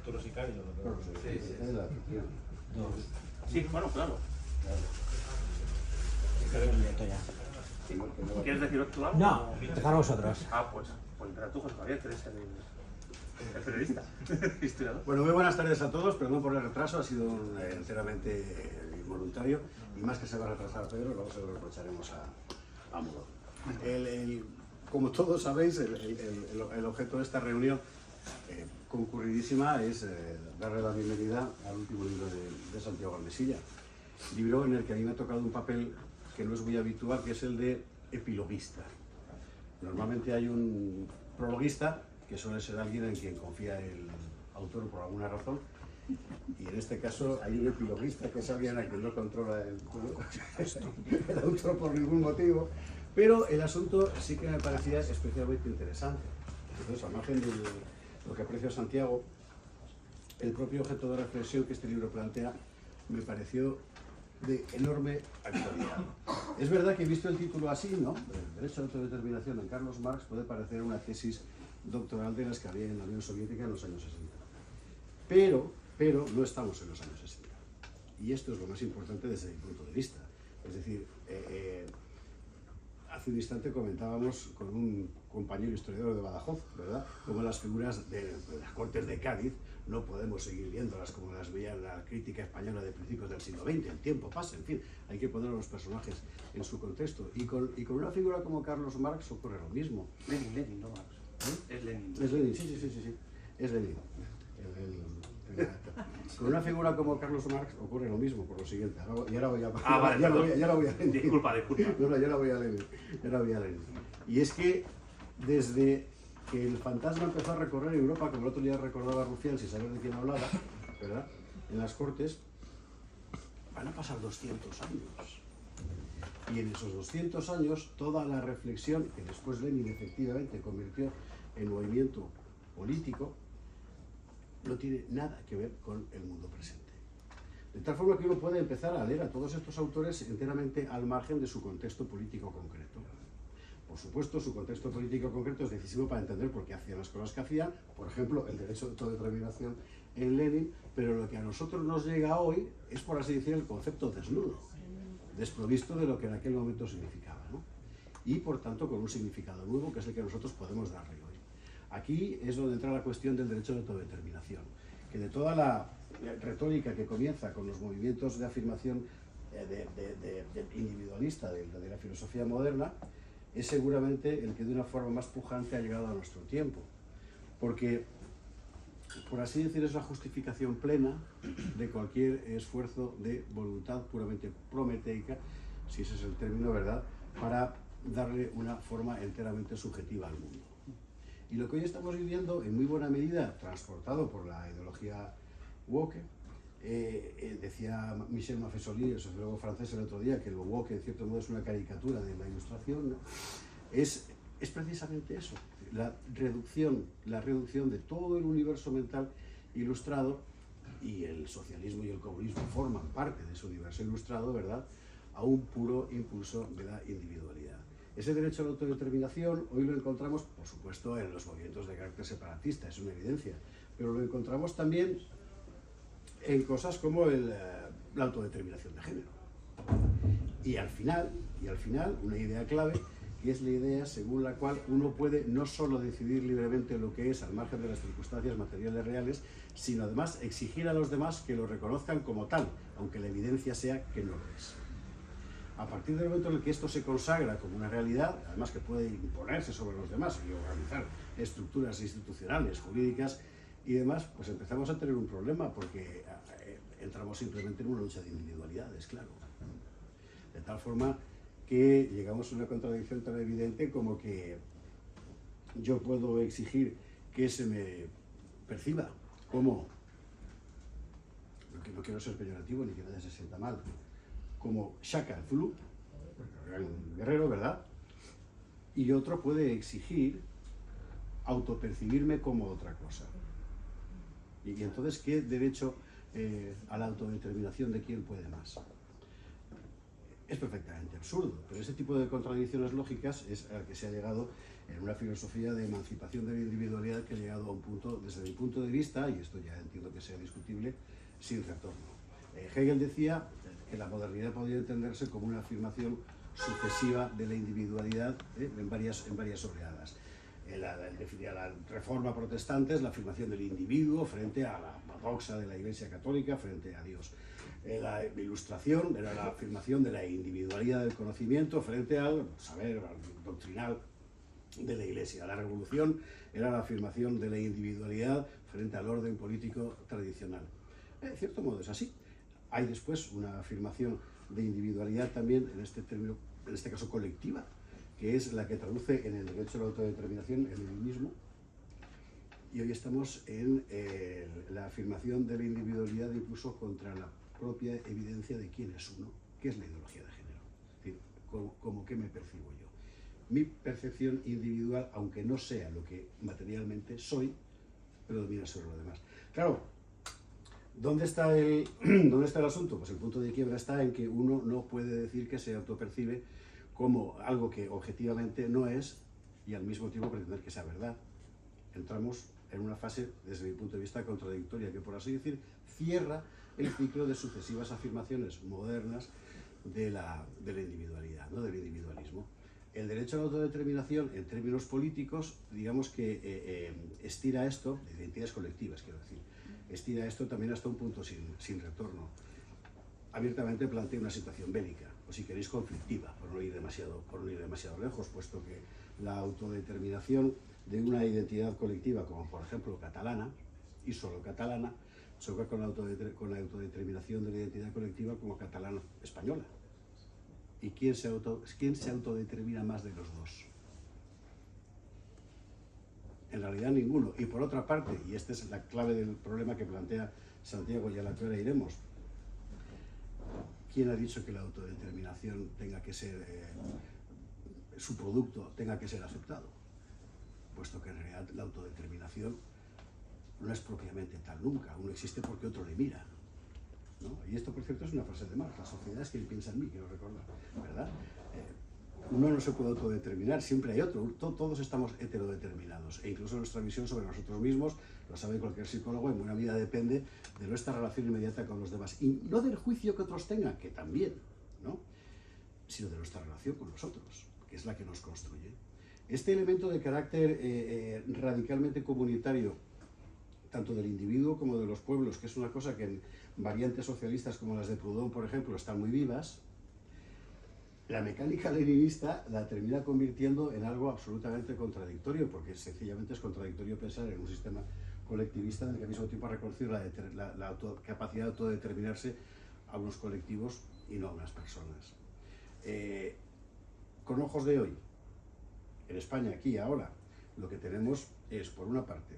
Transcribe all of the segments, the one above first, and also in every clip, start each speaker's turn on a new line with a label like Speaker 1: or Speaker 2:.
Speaker 1: Arturo Sicario.
Speaker 2: Claro, sí, es la afición.
Speaker 3: Sí, bueno, claro. ¿Quieres decir otro algo?
Speaker 4: No, para vosotros.
Speaker 3: Ah, pues para tú, José Javier, que eres el periodista, historiador.
Speaker 2: Bueno, muy buenas tardes a todos, perdón por el retraso, ha sido enteramente involuntario y más que se va a retrasar a Pedro, luego se lo reprocharemos a Modo. Como todos sabéis, el objeto de esta reunión concurridísima es darle la bienvenida al último libro de Santiago Almesilla, libro en el que a mí me ha tocado un papel que no es muy habitual, que es el de epiloguista. Normalmente hay un prologuista, que suele ser alguien en quien confía el autor por alguna razón, y en este caso hay un epiloguista, que es alguien a quien no controla el autor por ningún motivo, pero el asunto sí que me parecía especialmente interesante. Entonces, al margen de lo que aprecio a Santiago, el propio objeto de reflexión que este libro plantea me pareció de enorme actualidad. Es verdad que he visto el título así, ¿no? El derecho a la autodeterminación en Carlos Marx puede parecer una tesis doctoral de las que había en la Unión Soviética en los años 60. Pero no estamos en los años 60. Y esto es lo más importante desde mi punto de vista. Es decir, hace un instante comentábamos con un compañero historiador de Badajoz, ¿verdad?, como las figuras de las Cortes de Cádiz no podemos seguir viéndolas como las veía la crítica española de principios del siglo XX. El tiempo pasa, en fin, hay que poner a los personajes en su contexto. Y con una figura como Carlos Marx ocurre lo mismo.
Speaker 3: Lenin, no Marx. Es Lenin.
Speaker 2: Es Lenin, sí. Es Lenin. Con una figura como Carlos Marx ocurre lo mismo, por lo siguiente. Ya la voy a Lenin.
Speaker 3: Disculpa.
Speaker 2: No, ya la voy a Lenin. Y es que desde que el fantasma empezó a recorrer Europa, como el otro día recordaba Rufián, sin saber de quién hablaba, ¿verdad?, en las Cortes, van a pasar 200 años. Y en esos 200 años, toda la reflexión que después Lenin efectivamente convirtió en movimiento político, no tiene nada que ver con el mundo presente. De tal forma que uno puede empezar a leer a todos estos autores enteramente al margen de su contexto político concreto. Por supuesto, su contexto político concreto es decisivo para entender por qué hacían las cosas que hacían, por ejemplo, el derecho de autodeterminación en Lenin, pero lo que a nosotros nos llega hoy es, por así decir, el concepto desnudo, desprovisto de lo que en aquel momento significaba, ¿no? Y, por tanto, con un significado nuevo, que es el que nosotros podemos darle hoy. Aquí es donde entra la cuestión del derecho de autodeterminación, que de toda la retórica que comienza con los movimientos de afirmación individualista de la filosofía moderna, es seguramente el que de una forma más pujante ha llegado a nuestro tiempo. Porque, por así decir, es la justificación plena de cualquier esfuerzo de voluntad puramente prometeica, si ese es el término, ¿verdad?, para darle una forma enteramente subjetiva al mundo. Y lo que hoy estamos viviendo, en muy buena medida, transportado por la ideología woke, decía Michel Maffesoli, el sociólogo francés, el otro día, que el woke en cierto modo es una caricatura de la Ilustración, ¿no? Es precisamente eso, la reducción de todo el universo mental ilustrado, y el socialismo y el comunismo forman parte de ese universo ilustrado, ¿verdad?, a un puro impulso de la individualidad. Ese derecho a la autodeterminación hoy lo encontramos, por supuesto, en los movimientos de carácter separatista, es una evidencia, pero lo encontramos también en cosas como la autodeterminación de género. Y al final, una idea clave, que es la idea según la cual uno puede no solo decidir libremente lo que es al margen de las circunstancias materiales reales, sino además exigir a los demás que lo reconozcan como tal, aunque la evidencia sea que no lo es. A partir del momento en el que esto se consagra como una realidad, además que puede imponerse sobre los demás y organizar estructuras institucionales, jurídicas y demás, pues empezamos a tener un problema, porque entramos simplemente en una lucha de individualidades, claro. De tal forma que llegamos a una contradicción tan evidente como que yo puedo exigir que se me perciba como, no quiero ser peyorativo ni que nadie se sienta mal, como Shaka Zulu, un guerrero, ¿verdad? Y otro puede exigir autopercibirme como otra cosa. Y entonces, ¿qué derecho a la autodeterminación de quién puede más? es perfectamente absurdo, pero ese tipo de contradicciones lógicas es al que se ha llegado en una filosofía de emancipación de la individualidad que ha llegado a un punto, desde mi punto de vista, y esto ya entiendo que sea discutible, sin retorno. Hegel decía que la modernidad podría entenderse como una afirmación sucesiva de la individualidad en varias oleadas. La reforma protestante es la afirmación del individuo frente a la doxa de la Iglesia Católica, frente a Dios. La Ilustración era la afirmación de la individualidad del conocimiento frente al saber doctrinal de la Iglesia. La Revolución era la afirmación de la individualidad frente al orden político tradicional. En cierto modo es así. Hay después una afirmación de individualidad también, en este término, en este caso colectiva, que es la que traduce en el derecho a la autodeterminación el mismo. Y hoy estamos en la afirmación de la individualidad incluso contra la propia evidencia de quién es uno, qué es la ideología de género. Es decir, como qué me percibo yo. Mi percepción individual, aunque no sea lo que materialmente soy, predomina sobre lo demás. Claro, ¿dónde está el asunto? Pues el punto de quiebra está en que uno no puede decir que se autopercibe como algo que objetivamente no es y al mismo tiempo pretender que sea verdad. Entramos en una fase, desde mi punto de vista, contradictoria, que por así decir, cierra el ciclo de sucesivas afirmaciones modernas de la individualidad, ¿no? Del individualismo. El derecho a la autodeterminación, en términos políticos, digamos que estira esto, de identidades colectivas, quiero decir, estira esto también hasta un punto sin retorno. Abiertamente plantea una situación bélica, o si queréis conflictiva, por no ir demasiado lejos, puesto que la autodeterminación de una identidad colectiva, como por ejemplo catalana, y solo catalana, choca con la autodeterminación de la identidad colectiva como catalana española. ¿Y quién se autodetermina más de los dos? En realidad ninguno. Y por otra parte, y esta es la clave del problema que plantea Santiago y a la que ahora iremos, ¿quién ha dicho que la autodeterminación tenga que ser, su producto tenga que ser aceptado? Puesto que en realidad la autodeterminación no es propiamente tal nunca, uno existe porque otro le mira, ¿no? Y esto, por cierto, es una frase de Marx: la sociedad es quien piensa en mí, quiero recordar, ¿verdad? Uno no se puede autodeterminar, siempre hay otro, todos estamos heterodeterminados, e incluso nuestra visión sobre nosotros mismos, lo sabe cualquier psicólogo, en buena medida depende de nuestra relación inmediata con los demás, y no del juicio que otros tengan, que también, ¿no? Sino de nuestra relación con nosotros, que es la que nos construye. Este elemento de carácter radicalmente comunitario, tanto del individuo como de los pueblos, que es una cosa que en variantes socialistas como las de Proudhon, por ejemplo, están muy vivas, la mecánica leninista la termina convirtiendo en algo absolutamente contradictorio, porque sencillamente es contradictorio pensar en un sistema colectivista en el que al mismo tiempo ha reconocido la capacidad de autodeterminarse a unos colectivos y no a unas personas. Con ojos de hoy, en España, aquí, ahora, lo que tenemos es, por una parte,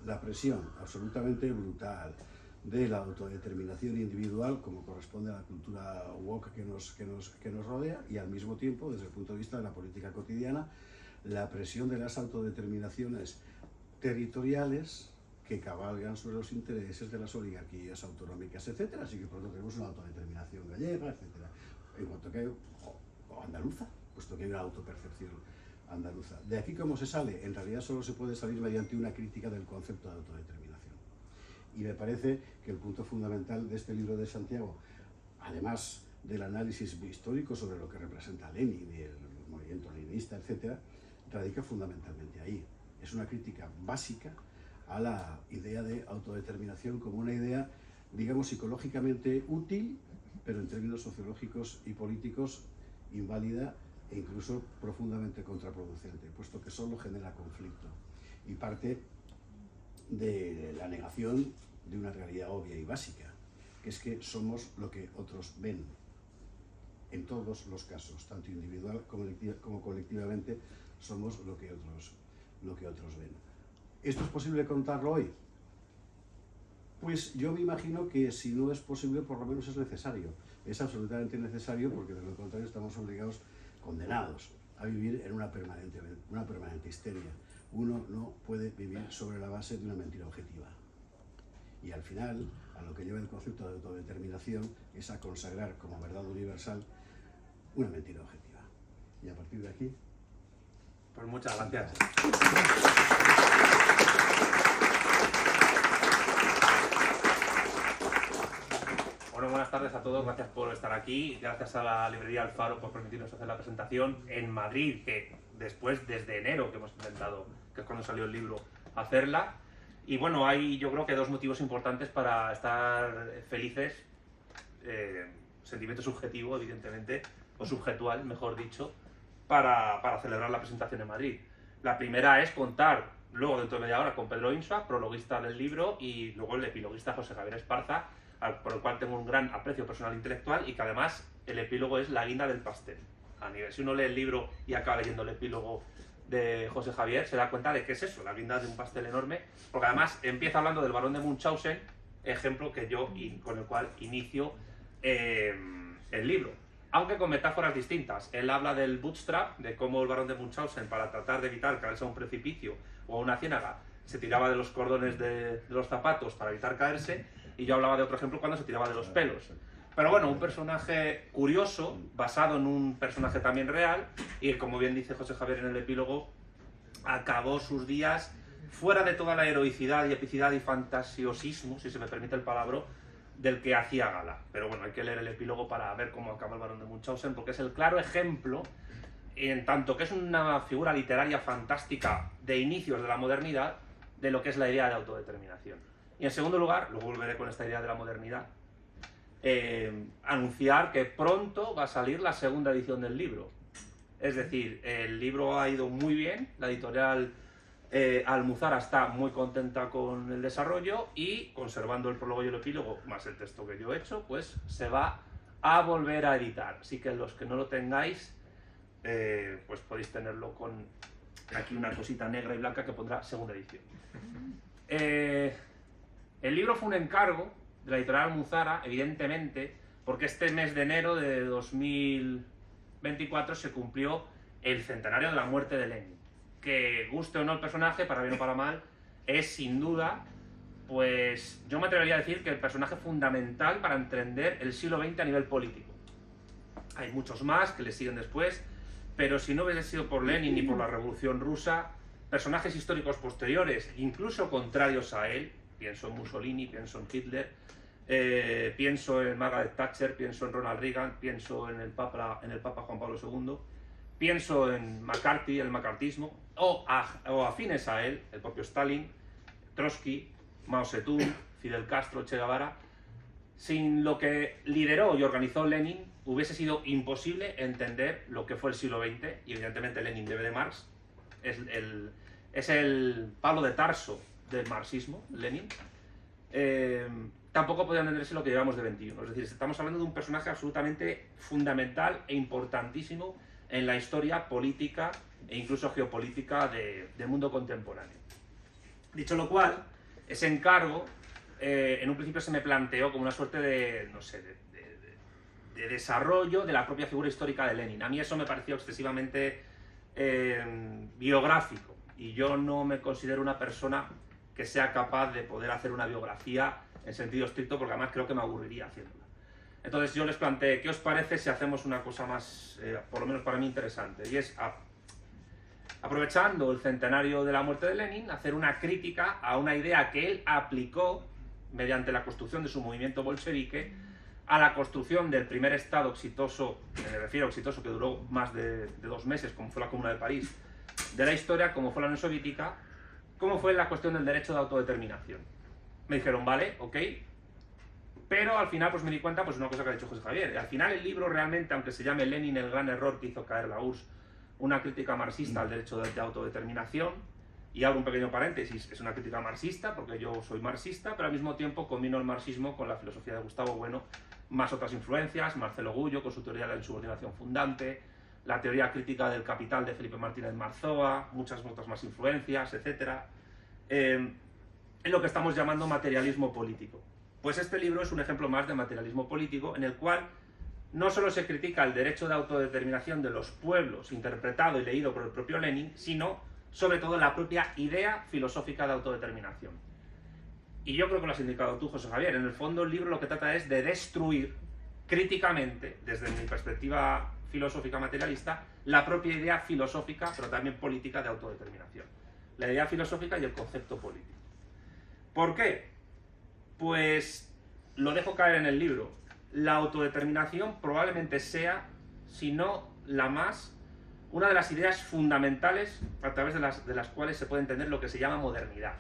Speaker 2: la presión absolutamente brutal de la autodeterminación individual, como corresponde a la cultura woke que nos rodea, y al mismo tiempo, desde el punto de vista de la política cotidiana, la presión de las autodeterminaciones territoriales que cabalgan sobre los intereses de las oligarquías autonómicas, etcétera. Así que por lo tanto tenemos una autodeterminación gallega, etcétera, en cuanto que o andaluza, puesto que hay una autopercepción andaluza. De aquí, ¿cómo se sale? En realidad solo se puede salir mediante una crítica del concepto de autodeterminación. Y me parece que el punto fundamental de este libro de Santiago, además del análisis histórico sobre lo que representa Lenin y el movimiento leninista, etcétera, radica fundamentalmente ahí. Es una crítica básica a la idea de autodeterminación como una idea, digamos, psicológicamente útil, pero en términos sociológicos y políticos inválida e incluso profundamente contraproducente, puesto que solo genera conflicto y parte de la negación de una realidad obvia y básica, que es que somos lo que otros ven, en todos los casos, tanto individual como colectivamente, somos lo que otros ven. ¿Esto es posible contarlo hoy? Pues yo me imagino que si no es posible, por lo menos es necesario. Es absolutamente necesario, porque de lo contrario estamos obligados, condenados, a vivir en una permanente histeria. Uno no puede vivir sobre la base de una mentira objetiva. Y al final a lo que lleva el concepto de autodeterminación es a consagrar como verdad universal una mentira objetiva. Y a partir de aquí...
Speaker 3: Pues muchas gracias. Bueno, buenas tardes a todos, gracias por estar aquí, gracias a la librería Alfaro por permitirnos hacer la presentación en Madrid, que después, desde enero que hemos intentado, que es cuando salió el libro, hacerla. Y bueno, hay yo creo que dos motivos importantes para estar felices, sentimiento subjetivo evidentemente, o subjetual mejor dicho, para celebrar la presentación en Madrid. La primera es contar luego dentro de media hora con Pedro Insua, prologuista del libro, y luego el epiloguista José Javier Esparza, por el cual tengo un gran aprecio personal e intelectual, y que además el epílogo es la guinda del pastel. A nivel, si uno lee el libro y acaba leyendo el epílogo de José Javier, se da cuenta de que es eso, la guinda de un pastel enorme, porque además empieza hablando del barón de Munchausen, ejemplo que yo con el cual inicio el libro, aunque con metáforas distintas. Él habla del bootstrap, de cómo el barón de Munchausen, para tratar de evitar caerse a un precipicio o a una ciénaga, se tiraba de los cordones de los zapatos para evitar caerse, y yo hablaba de otro ejemplo cuando se tiraba de los pelos. Pero bueno, un personaje curioso, basado en un personaje también real, y como bien dice José Javier en el epílogo, acabó sus días fuera de toda la heroicidad y epicidad y fantasiosismo, si se me permite el palabra, del que hacía gala. Pero bueno, hay que leer el epílogo para ver cómo acaba el barón de Munchausen, porque es el claro ejemplo, en tanto que es una figura literaria fantástica de inicios de la modernidad, de lo que es la idea de autodeterminación. Y en segundo lugar, luego volveré con esta idea de la modernidad, anunciar que pronto va a salir la segunda edición del libro. Es decir, el libro ha ido muy bien, la editorial Almuzara está muy contenta con el desarrollo, y conservando el prólogo y el epílogo, más el texto que yo he hecho, pues se va a volver a editar. Así que los que no lo tengáis, pues podéis tenerlo con aquí una cosita negra y blanca que pondrá segunda edición. El libro fue un encargo de la editorial Almuzara, evidentemente, porque este mes de enero de 2024 se cumplió el centenario de la muerte de Lenin. Que guste o no el personaje, para bien o para mal, es sin duda, pues yo me atrevería a decir que el personaje fundamental para entender el siglo XX a nivel político. Hay muchos más que le siguen después, pero si no hubiese sido por Lenin ni por la Revolución Rusa, personajes históricos posteriores, incluso contrarios a él, pienso en Mussolini, pienso en Hitler, pienso en Margaret Thatcher, pienso en Ronald Reagan, pienso en el Papa Juan Pablo II, pienso en McCarthy, el macartismo, o afines a él, el propio Stalin, Trotsky, Mao Zedong, Fidel Castro, Che Guevara. Sin lo que lideró y organizó Lenin, hubiese sido imposible entender lo que fue el siglo XX, y evidentemente Lenin bebe de Marx, es el palo de Tarso del marxismo, Lenin. Tampoco podía entenderse lo que llevamos de 21. Es decir, estamos hablando de un personaje absolutamente fundamental e importantísimo en la historia política e incluso geopolítica del mundo contemporáneo. Dicho lo cual, ese encargo en un principio se me planteó como una suerte de, no sé, de desarrollo de la propia figura histórica de Lenin. A mí eso me pareció excesivamente biográfico, y yo no me considero una persona que sea capaz de poder hacer una biografía en sentido estricto, porque además creo que me aburriría haciéndola. Entonces yo les planteé, ¿qué os parece si hacemos una cosa más, por lo menos para mí, interesante? Y es, aprovechando el centenario de la muerte de Lenin, hacer una crítica a una idea que él aplicó mediante la construcción de su movimiento bolchevique a la construcción del primer Estado exitoso, me refiero a exitoso que duró más de 2 meses, como fue la Comuna de París, de la historia, como fue la Unión Soviética, como fue la cuestión del derecho de autodeterminación. Me dijeron, vale, ok, pero al final pues me di cuenta, pues una cosa que ha dicho José Javier, al final el libro realmente, aunque se llame Lenin, el gran error que hizo caer la URSS, una crítica marxista al derecho de autodeterminación, y abro un pequeño paréntesis, es una crítica marxista, porque yo soy marxista, pero al mismo tiempo combino el marxismo con la filosofía de Gustavo Bueno, más otras influencias, Marcelo Gullo con su teoría de la insubordinación fundante, la teoría crítica del capital de Felipe Martínez Marzoa, muchas otras más influencias, etc. En lo que estamos llamando materialismo político. Pues este libro es un ejemplo más de materialismo político, en el cual no solo se critica el derecho de autodeterminación de los pueblos, interpretado y leído por el propio Lenin, sino sobre todo la propia idea filosófica de autodeterminación. y yo creo que lo has indicado tú, José Javier, en el fondo el libro lo que trata es de destruir críticamente, desde mi perspectiva filosófica materialista, la propia idea filosófica, pero también política de autodeterminación. La idea filosófica y el concepto político. ¿Por qué? Pues lo dejo caer en el libro. La autodeterminación probablemente sea, si no la más, una de las ideas fundamentales a través de las cuales se puede entender lo que se llama modernidad.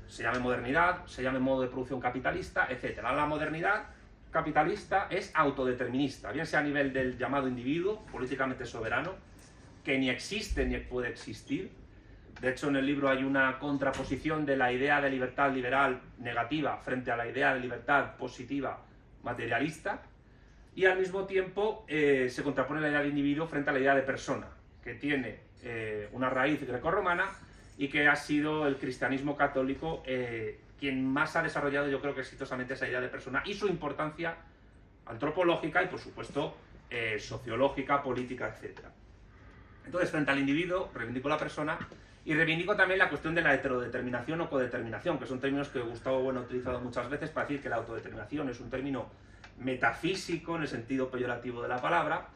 Speaker 3: Se llame modernidad, se llame modo de producción capitalista, etc. La modernidad capitalista es autodeterminista, bien sea a nivel del llamado individuo, políticamente soberano, que ni existe ni puede existir. De hecho, en el libro hay una contraposición de la idea de libertad liberal negativa frente a la idea de libertad positiva materialista, y al mismo tiempo se contrapone la idea de individuo frente a la idea de persona, que tiene una raíz grecorromana y que ha sido el cristianismo católico quien más ha desarrollado, yo creo que exitosamente, esa idea de persona y su importancia antropológica y, por supuesto, sociológica, política, etc. Entonces, frente al individuo, reivindico la persona y reivindico también la cuestión de la heterodeterminación o codeterminación, que son términos que Gustavo Bueno ha utilizado muchas veces para decir que la autodeterminación es un término metafísico en el sentido peyorativo de la palabra,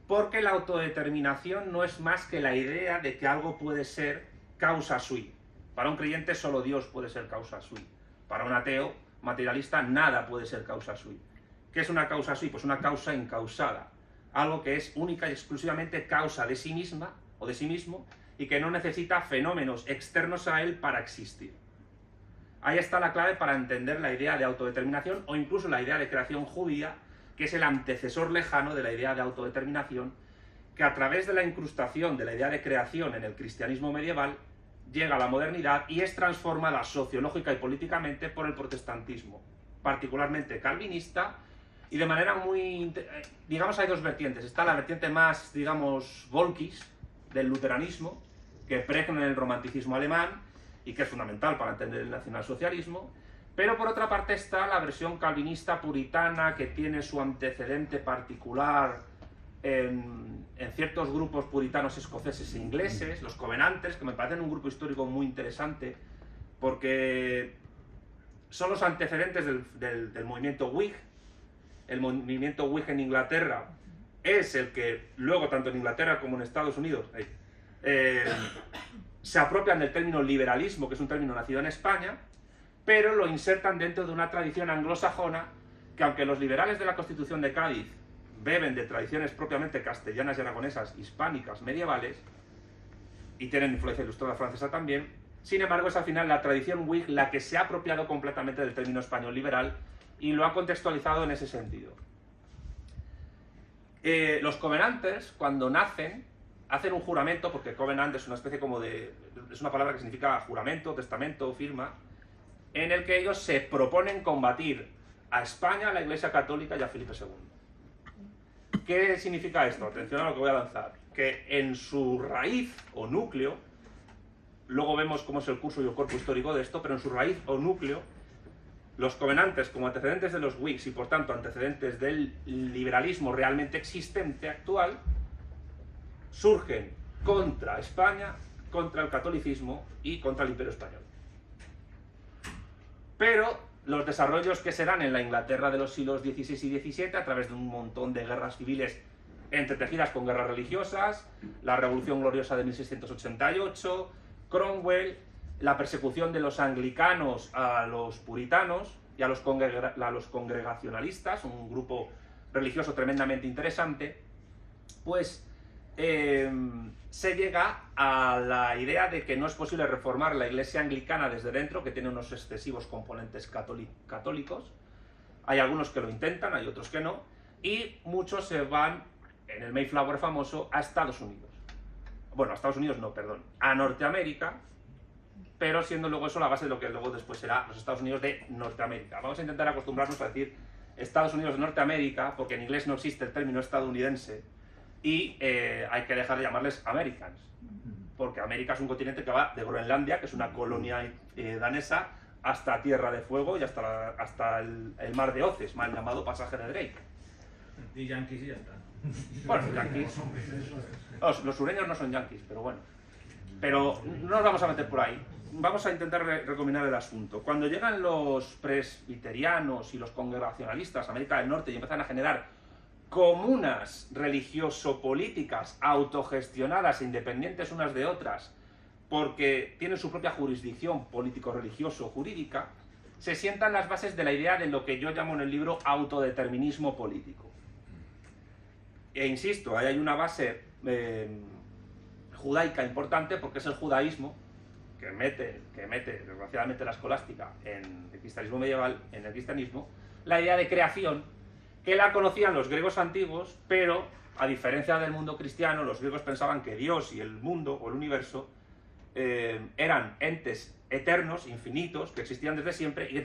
Speaker 3: porque la autodeterminación no es más que la idea de que algo puede ser causa sui. Para un creyente solo Dios puede ser causa sui. Para un ateo materialista nada puede ser causa sui. ¿Qué es una causa sui? Pues una causa incausada. Algo que es única y exclusivamente causa de sí misma o de sí mismo y que no necesita fenómenos externos a él para existir. Ahí está la clave para entender la idea de autodeterminación o incluso la idea de creación judía, que es el antecesor lejano de la idea de autodeterminación, que a través de la incrustación de la idea de creación en el cristianismo medieval llega a la modernidad y es transformada sociológica y políticamente por el protestantismo, particularmente calvinista, y de manera muy... digamos, hay dos vertientes. Está la vertiente más, digamos, volkis del luteranismo, que pregna en el romanticismo alemán y que es fundamental para entender el nacionalsocialismo, pero por otra parte está la versión calvinista puritana, que tiene su antecedente particular en ciertos grupos puritanos escoceses e ingleses, los Covenanters, que me parecen un grupo histórico muy interesante, porque son los antecedentes del movimiento Whig. El movimiento Whig en Inglaterra es el que luego, tanto en Inglaterra como en Estados Unidos, se apropian del término liberalismo, que es un término nacido en España, pero lo insertan dentro de una tradición anglosajona que, aunque los liberales de la Constitución de Cádiz beben de tradiciones propiamente castellanas y aragonesas, hispánicas, medievales, y tienen influencia ilustrada francesa también, sin embargo es al final la tradición Whig la que se ha apropiado completamente del término español liberal y lo ha contextualizado en ese sentido. Los Covenanters, cuando nacen, hacen un juramento, porque Covenant es una especie como de... es una palabra que significa juramento, testamento, firma, en el que ellos se proponen combatir a España, a la Iglesia Católica y a Felipe II. ¿Qué significa esto? Atención a lo que voy a lanzar. Que en su raíz o núcleo, luego vemos cómo es el curso y el cuerpo histórico de esto, pero en su raíz o núcleo, los Covenanters, como antecedentes de los Whigs y por tanto antecedentes del liberalismo realmente existente actual, surgen contra España, contra el catolicismo y contra el Imperio Español. Pero los desarrollos que se dan en la Inglaterra de los siglos XVI y XVII, a través de un montón de guerras civiles entretejidas con guerras religiosas, la Revolución Gloriosa de 1688, Cromwell, la persecución de los anglicanos a los puritanos y a los congregacionalistas, un grupo religioso tremendamente interesante, pues se llega a la idea de que no es posible reformar la Iglesia anglicana desde dentro, que tiene unos excesivos componentes católicos. Hay algunos que lo intentan, hay otros que no, y muchos se van, en el Mayflower famoso, a Estados Unidos. Bueno, a Estados Unidos no, perdón, a Norteamérica, pero siendo luego eso la base de lo que luego después será los Estados Unidos de Norteamérica. Vamos a intentar acostumbrarnos a decir Estados Unidos de Norteamérica, porque en inglés no existe el término estadounidense, y hay que dejar de llamarles Americans, porque América es un continente que va de Groenlandia, que es una colonia danesa, hasta Tierra de Fuego y hasta el mar de Oces, mal llamado pasaje de Drake.
Speaker 1: Y yanquis y ya está.
Speaker 3: Bueno, los yanquis... Los sureños no son yanquis, pero bueno. Pero no nos vamos a meter por ahí. vamos a intentar recombinar el asunto. Cuando llegan los presbiterianos y los congregacionalistas a América del Norte y empiezan a generar comunas religioso-políticas autogestionadas e independientes unas de otras, porque tienen su propia jurisdicción político-religioso-jurídica, se sientan las bases de la idea de lo que yo llamo en el libro autodeterminismo político. E insisto, ahí hay una base judaica importante, porque es el judaísmo que mete desgraciadamente la escolástica en el cristianismo medieval, en el cristianismo, la idea de creación, que la conocían los griegos antiguos, pero a diferencia del mundo cristiano, los griegos pensaban que Dios y el mundo o el universo eran entes eternos, infinitos, que existían desde siempre y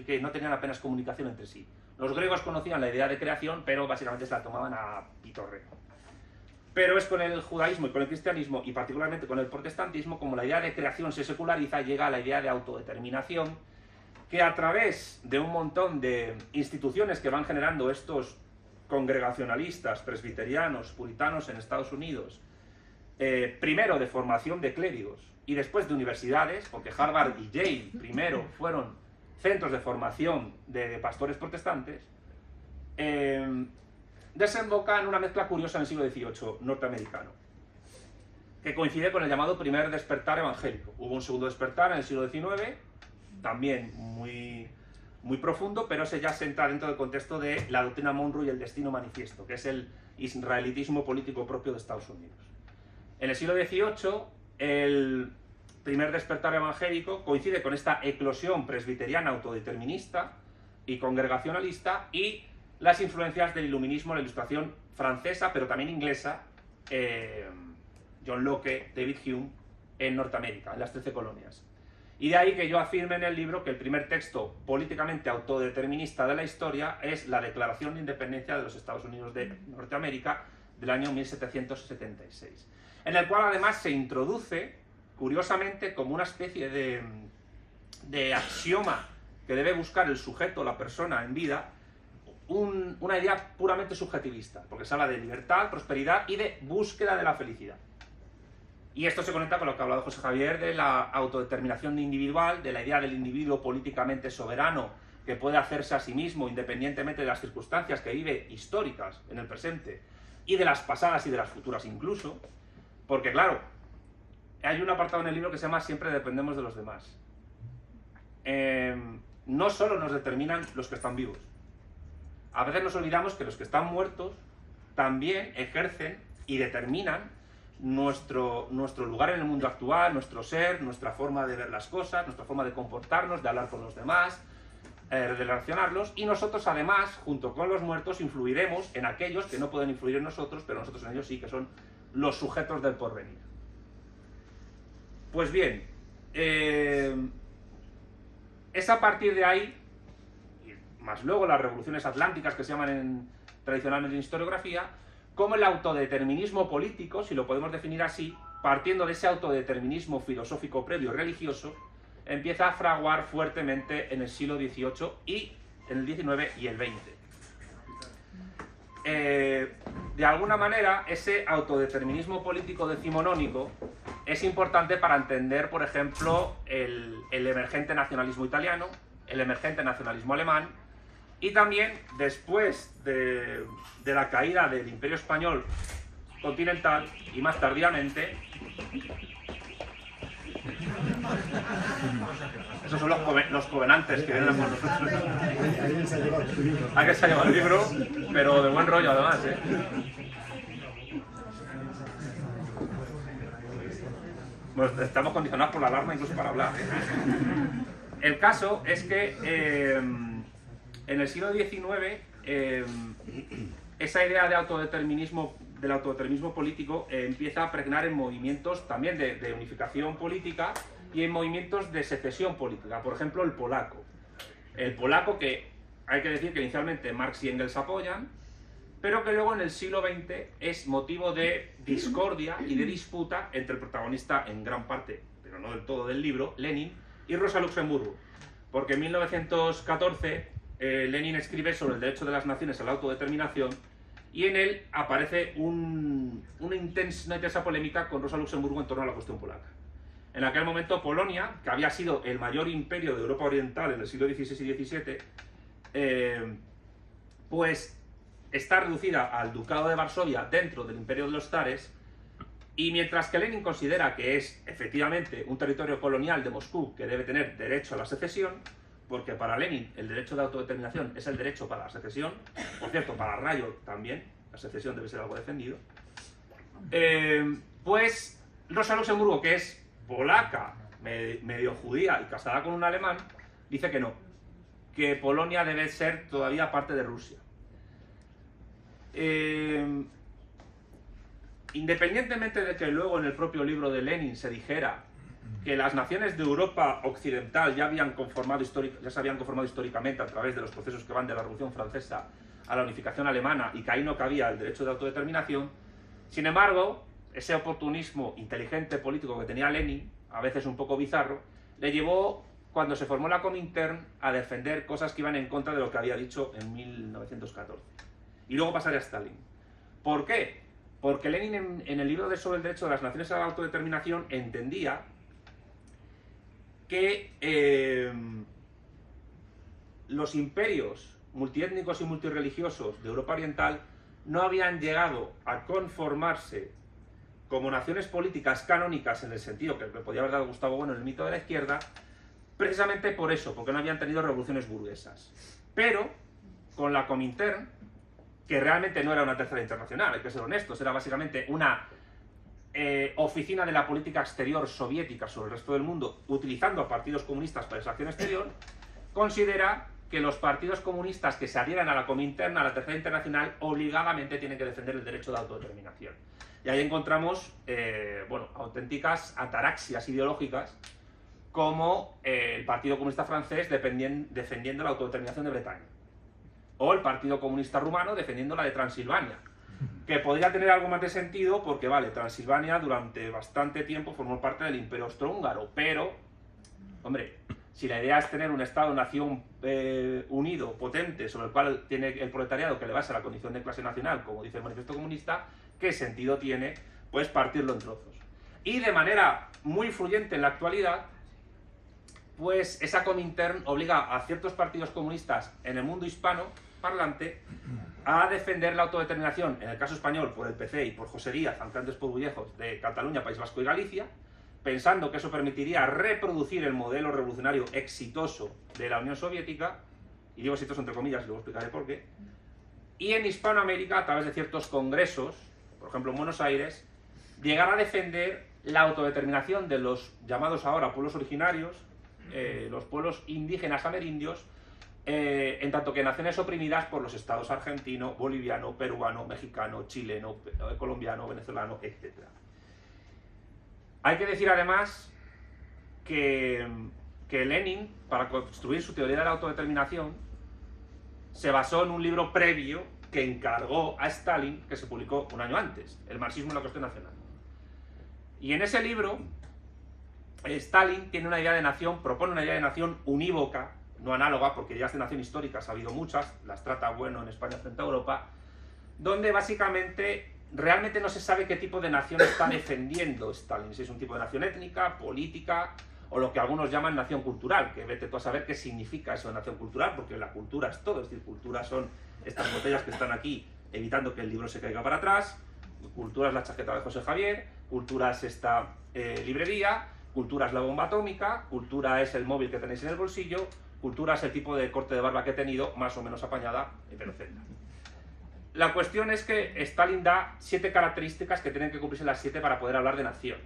Speaker 3: que no tenían apenas comunicación entre sí. Los griegos conocían la idea de creación, pero básicamente se la tomaban a pitorreo. Pero es con el judaísmo y con el cristianismo, y particularmente con el protestantismo, como la idea de creación se seculariza, llega a la idea de autodeterminación, que a través de un montón de instituciones que van generando estos congregacionalistas, presbiterianos, puritanos en Estados Unidos, primero de formación de clérigos y después de universidades, porque Harvard y Yale primero fueron centros de formación de pastores protestantes, desemboca en una mezcla curiosa en el siglo XVIII norteamericano, que coincide con el llamado primer despertar evangélico. Hubo un segundo despertar en el siglo XIX, también muy profundo, pero ese ya se entra dentro del contexto de la doctrina Monroe y el destino manifiesto, que es el israelitismo político propio de Estados Unidos. En el siglo XVIII, el primer despertar evangélico coincide con esta eclosión presbiteriana autodeterminista y congregacionalista y las influencias del iluminismo, la ilustración francesa, pero también inglesa, John Locke, David Hume, en Norteamérica, en las 13 colonias. Y de ahí que yo afirme en el libro que el primer texto políticamente autodeterminista de la historia es la Declaración de Independencia de los Estados Unidos de Norteamérica del año 1776, en el cual además se introduce, curiosamente, como una especie de axioma que debe buscar el sujeto, la persona en vida, una idea puramente subjetivista, porque se habla de libertad, prosperidad y de búsqueda de la felicidad. Y esto se conecta con lo que ha hablado José Javier de la autodeterminación individual, de la idea del individuo políticamente soberano que puede hacerse a sí mismo independientemente de las circunstancias que vive históricas en el presente y de las pasadas y de las futuras incluso, porque claro, hay un apartado en el libro que se llama Siempre dependemos de los demás. No solo nos determinan los que están vivos, a veces nos olvidamos que los que están muertos también ejercen y determinan nuestro lugar en el mundo actual, nuestro ser, nuestra forma de ver las cosas, nuestra forma de comportarnos, de hablar con los demás, de relacionarlos, y nosotros además, junto con los muertos, influiremos en aquellos que no pueden influir en nosotros, pero nosotros en ellos sí, que son los sujetos del porvenir. Pues bien, es a partir de ahí, más luego las revoluciones atlánticas que se llaman tradicionalmente en historiografía, como el autodeterminismo político, si lo podemos definir así, partiendo de ese autodeterminismo filosófico previo religioso, empieza a fraguar fuertemente en el siglo XVIII y en el XIX y el XX. De alguna manera, ese autodeterminismo político decimonónico es importante para entender, por ejemplo, el emergente nacionalismo italiano, el emergente nacionalismo alemán, y también, después de la caída del Imperio Español continental, y más tardíamente, esos son los covenantes que vienen por nosotros. Hay que se ha llevado el libro, pero de buen rollo además, ¿eh? Bueno, estamos condicionados por la alarma incluso para hablar. El caso es que en el siglo XIX esa idea de del autodeterminismo político empieza a pregnar en movimientos también de unificación política y en movimientos de secesión política. Por ejemplo, el polaco. El polaco que hay que decir que inicialmente Marx y Engels apoyan, pero que luego en el siglo XX es motivo de discordia y de disputa entre el protagonista en gran parte, pero no del todo del libro, Lenin, y Rosa Luxemburgo. Porque en 1914 Lenin escribe sobre el derecho de las naciones a la autodeterminación y en él aparece una intensa polémica con Rosa Luxemburgo en torno a la cuestión polaca. En aquel momento Polonia, que había sido el mayor imperio de Europa Oriental en el siglo XVI y XVII, pues está reducida al Ducado de Varsovia dentro del imperio de los zares, y mientras que Lenin considera que es efectivamente un territorio colonial de Moscú que debe tener derecho a la secesión, porque para Lenin el derecho de autodeterminación es el derecho para la secesión, por cierto, para Rayo también, la secesión debe ser algo defendido, pues Rosa Luxemburgo, que es polaca, medio judía y casada con un alemán, dice que no, que Polonia debe ser todavía parte de Rusia. Independientemente de que luego en el propio libro de Lenin se dijera que las naciones de Europa occidental ya se habían conformado históricamente a través de los procesos que van de la Revolución Francesa a la unificación alemana y que ahí no cabía el derecho de autodeterminación, sin embargo, ese oportunismo inteligente político que tenía Lenin, a veces un poco bizarro, le llevó, cuando se formó la Comintern, a defender cosas que iban en contra de lo que había dicho en 1914. Y luego pasaría a Stalin. ¿Por qué? Porque Lenin en el libro sobre el derecho de las naciones a la autodeterminación entendía que los imperios multiétnicos y multirreligiosos de Europa Oriental no habían llegado a conformarse como naciones políticas canónicas en el sentido que le podía haber dado Gustavo Bueno en el mito de la izquierda, precisamente por eso, porque no habían tenido revoluciones burguesas. Pero con la Comintern, que realmente no era una tercera internacional, hay que ser honestos, era básicamente una oficina de la política exterior soviética sobre el resto del mundo, utilizando a partidos comunistas para esa acción exterior, considera que los partidos comunistas que se adhieran a la Comintern, a la tercera internacional, obligadamente tienen que defender el derecho de autodeterminación. Y ahí encontramos, bueno, auténticas ataraxias ideológicas, como el Partido Comunista Francés defendiendo la autodeterminación de Bretaña, o el Partido Comunista Rumano defendiendo la de Transilvania, que podría tener algo más de sentido porque, vale, Transilvania durante bastante tiempo formó parte del Imperio Austrohúngaro, pero, hombre, si la idea es tener un Estado-nación unido, potente, sobre el cual tiene el proletariado que le basa a la condición de clase nacional, como dice el Manifiesto Comunista, ¿qué sentido tiene, pues, partirlo en trozos? Y de manera muy influyente en la actualidad, pues esa Comintern obliga a ciertos partidos comunistas en el mundo hispano parlante a defender la autodeterminación, en el caso español por el PC y por José Díaz, aunque antes por Bullejos, de Cataluña, País Vasco y Galicia, pensando que eso permitiría reproducir el modelo revolucionario exitoso de la Unión Soviética, y digo exitoso entre comillas, y luego explicaré por qué, y en Hispanoamérica, a través de ciertos congresos, por ejemplo en Buenos Aires, llegar a defender la autodeterminación de los llamados ahora pueblos originarios, los pueblos indígenas amerindios, en tanto que naciones oprimidas por los estados argentino, boliviano, peruano, mexicano, chileno, colombiano, venezolano, etc. Hay que decir además que Lenin, para construir su teoría de la autodeterminación, se basó en un libro previo que encargó a Stalin, que se publicó un año antes, El marxismo en la cuestión nacional. Y en ese libro, Stalin tiene una idea de nación, propone una idea de nación unívoca, no análoga, porque ideas de nación históricas ha habido muchas, las trata Bueno en España frente a Europa, donde básicamente realmente no se sabe qué tipo de nación está defendiendo Stalin, si es un tipo de nación étnica, política, o lo que algunos llaman nación cultural, que vete tú a saber qué significa eso de nación cultural, porque la cultura es todo, es decir, cultura son estas botellas que están aquí evitando que el libro se caiga para atrás, cultura es la chaqueta de José Javier, cultura es esta librería, cultura es la bomba atómica, cultura es el móvil que tenéis en el bolsillo, cultura es el tipo de corte de barba que he tenido, más o menos apañada, pero etc. La cuestión es que Stalin da 7 características que tienen que cumplirse las 7 para poder hablar de nación.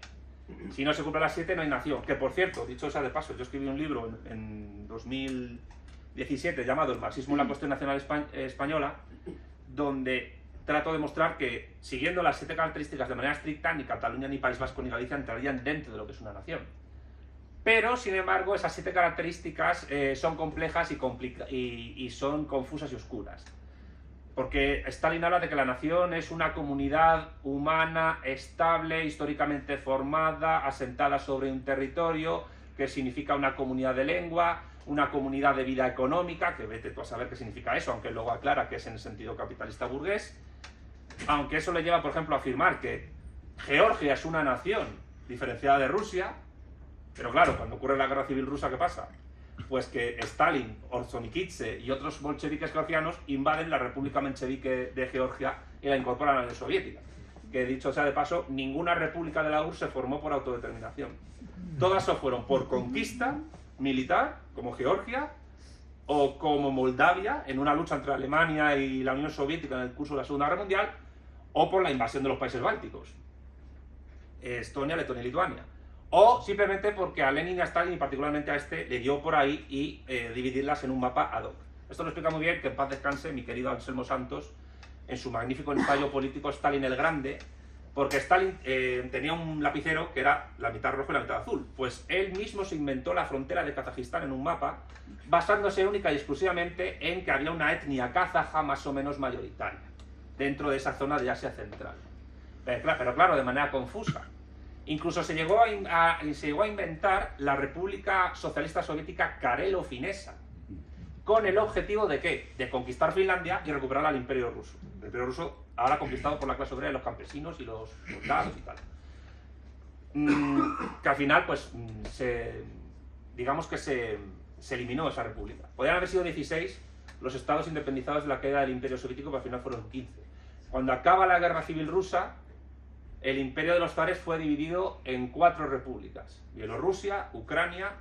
Speaker 3: Si no se cumplen las 7, no hay nación. Que, por cierto, dicho sea de paso, yo escribí un libro en 2017 llamado El marxismo en la cuestión nacional española, donde trato de mostrar que, siguiendo las 7 características de manera estricta, ni Cataluña, ni País Vasco, ni Galicia entrarían dentro de lo que es una nación. Pero, sin embargo, esas 7 características son complejas y son confusas y oscuras. Porque Stalin habla de que la nación es una comunidad humana, estable, históricamente formada, asentada sobre un territorio, que significa una comunidad de lengua, una comunidad de vida económica, que vete tú a saber qué significa eso, aunque luego aclara que es en el sentido capitalista burgués. Aunque eso le lleva, por ejemplo, a afirmar que Georgia es una nación diferenciada de Rusia, Pero claro, cuando ocurre la guerra civil rusa, ¿qué pasa? Pues que Stalin, Ordzhonikidze y otros bolcheviques georgianos invaden la República Menchevique de Georgia y la incorporan a la Unión Soviética. Que dicho sea de paso, ninguna república de la URSS se formó por autodeterminación. Todas se fueron por conquista militar, como Georgia, o como Moldavia, en una lucha entre Alemania y la Unión Soviética en el curso de la Segunda Guerra Mundial, o por la invasión de los países bálticos, Estonia, Letonia y Lituania. O simplemente porque a Lenin y a Stalin, y particularmente a este, le dio por ahí y dividirlas en un mapa ad hoc. Esto lo explica muy bien, que en paz descanse, mi querido Anselmo Santos, en su magnífico ensayo político Stalin el Grande, porque Stalin tenía un lapicero que era la mitad rojo y la mitad azul. Pues él mismo se inventó la frontera de Kazajistán en un mapa, basándose única y exclusivamente en que había una etnia kazaja más o menos mayoritaria dentro de esa zona de Asia Central. Pero claro, de manera confusa. Incluso se llegó a inventar la República Socialista Soviética Karelo-Finesa, con el objetivo de ¿qué? De conquistar Finlandia y recuperar al Imperio Ruso. El Imperio Ruso ahora conquistado por la clase obrera y los campesinos y los soldados y tal. Que al final, pues, digamos que se eliminó esa república. Podrían haber sido 16 los estados independizados de la caída del Imperio Soviético, pero al final fueron 15. Cuando acaba la Guerra Civil Rusa, el Imperio de los zares fue dividido en 4 repúblicas: Bielorrusia, Ucrania,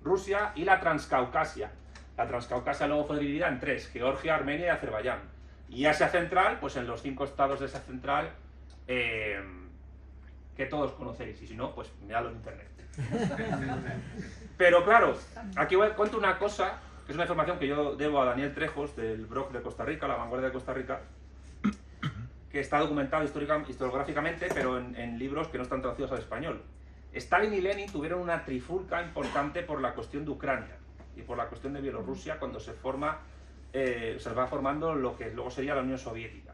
Speaker 3: Rusia y la Transcaucasia. La Transcaucasia luego fue dividida en 3, Georgia, Armenia y Azerbaiyán. Y Asia Central, pues en los 5 estados de Asia Central, que todos conocéis, y si no, pues miradlo en internet. Pero claro, aquí cuento una cosa, que es una información que yo debo a Daniel Trejos, del blog de Costa Rica, La Vanguardia de Costa Rica, que está documentado historiográficamente, pero en libros que no están traducidos al español. Stalin y Lenin tuvieron una trifulca importante por la cuestión de Ucrania y por la cuestión de Bielorrusia cuando se va formando lo que luego sería la Unión Soviética.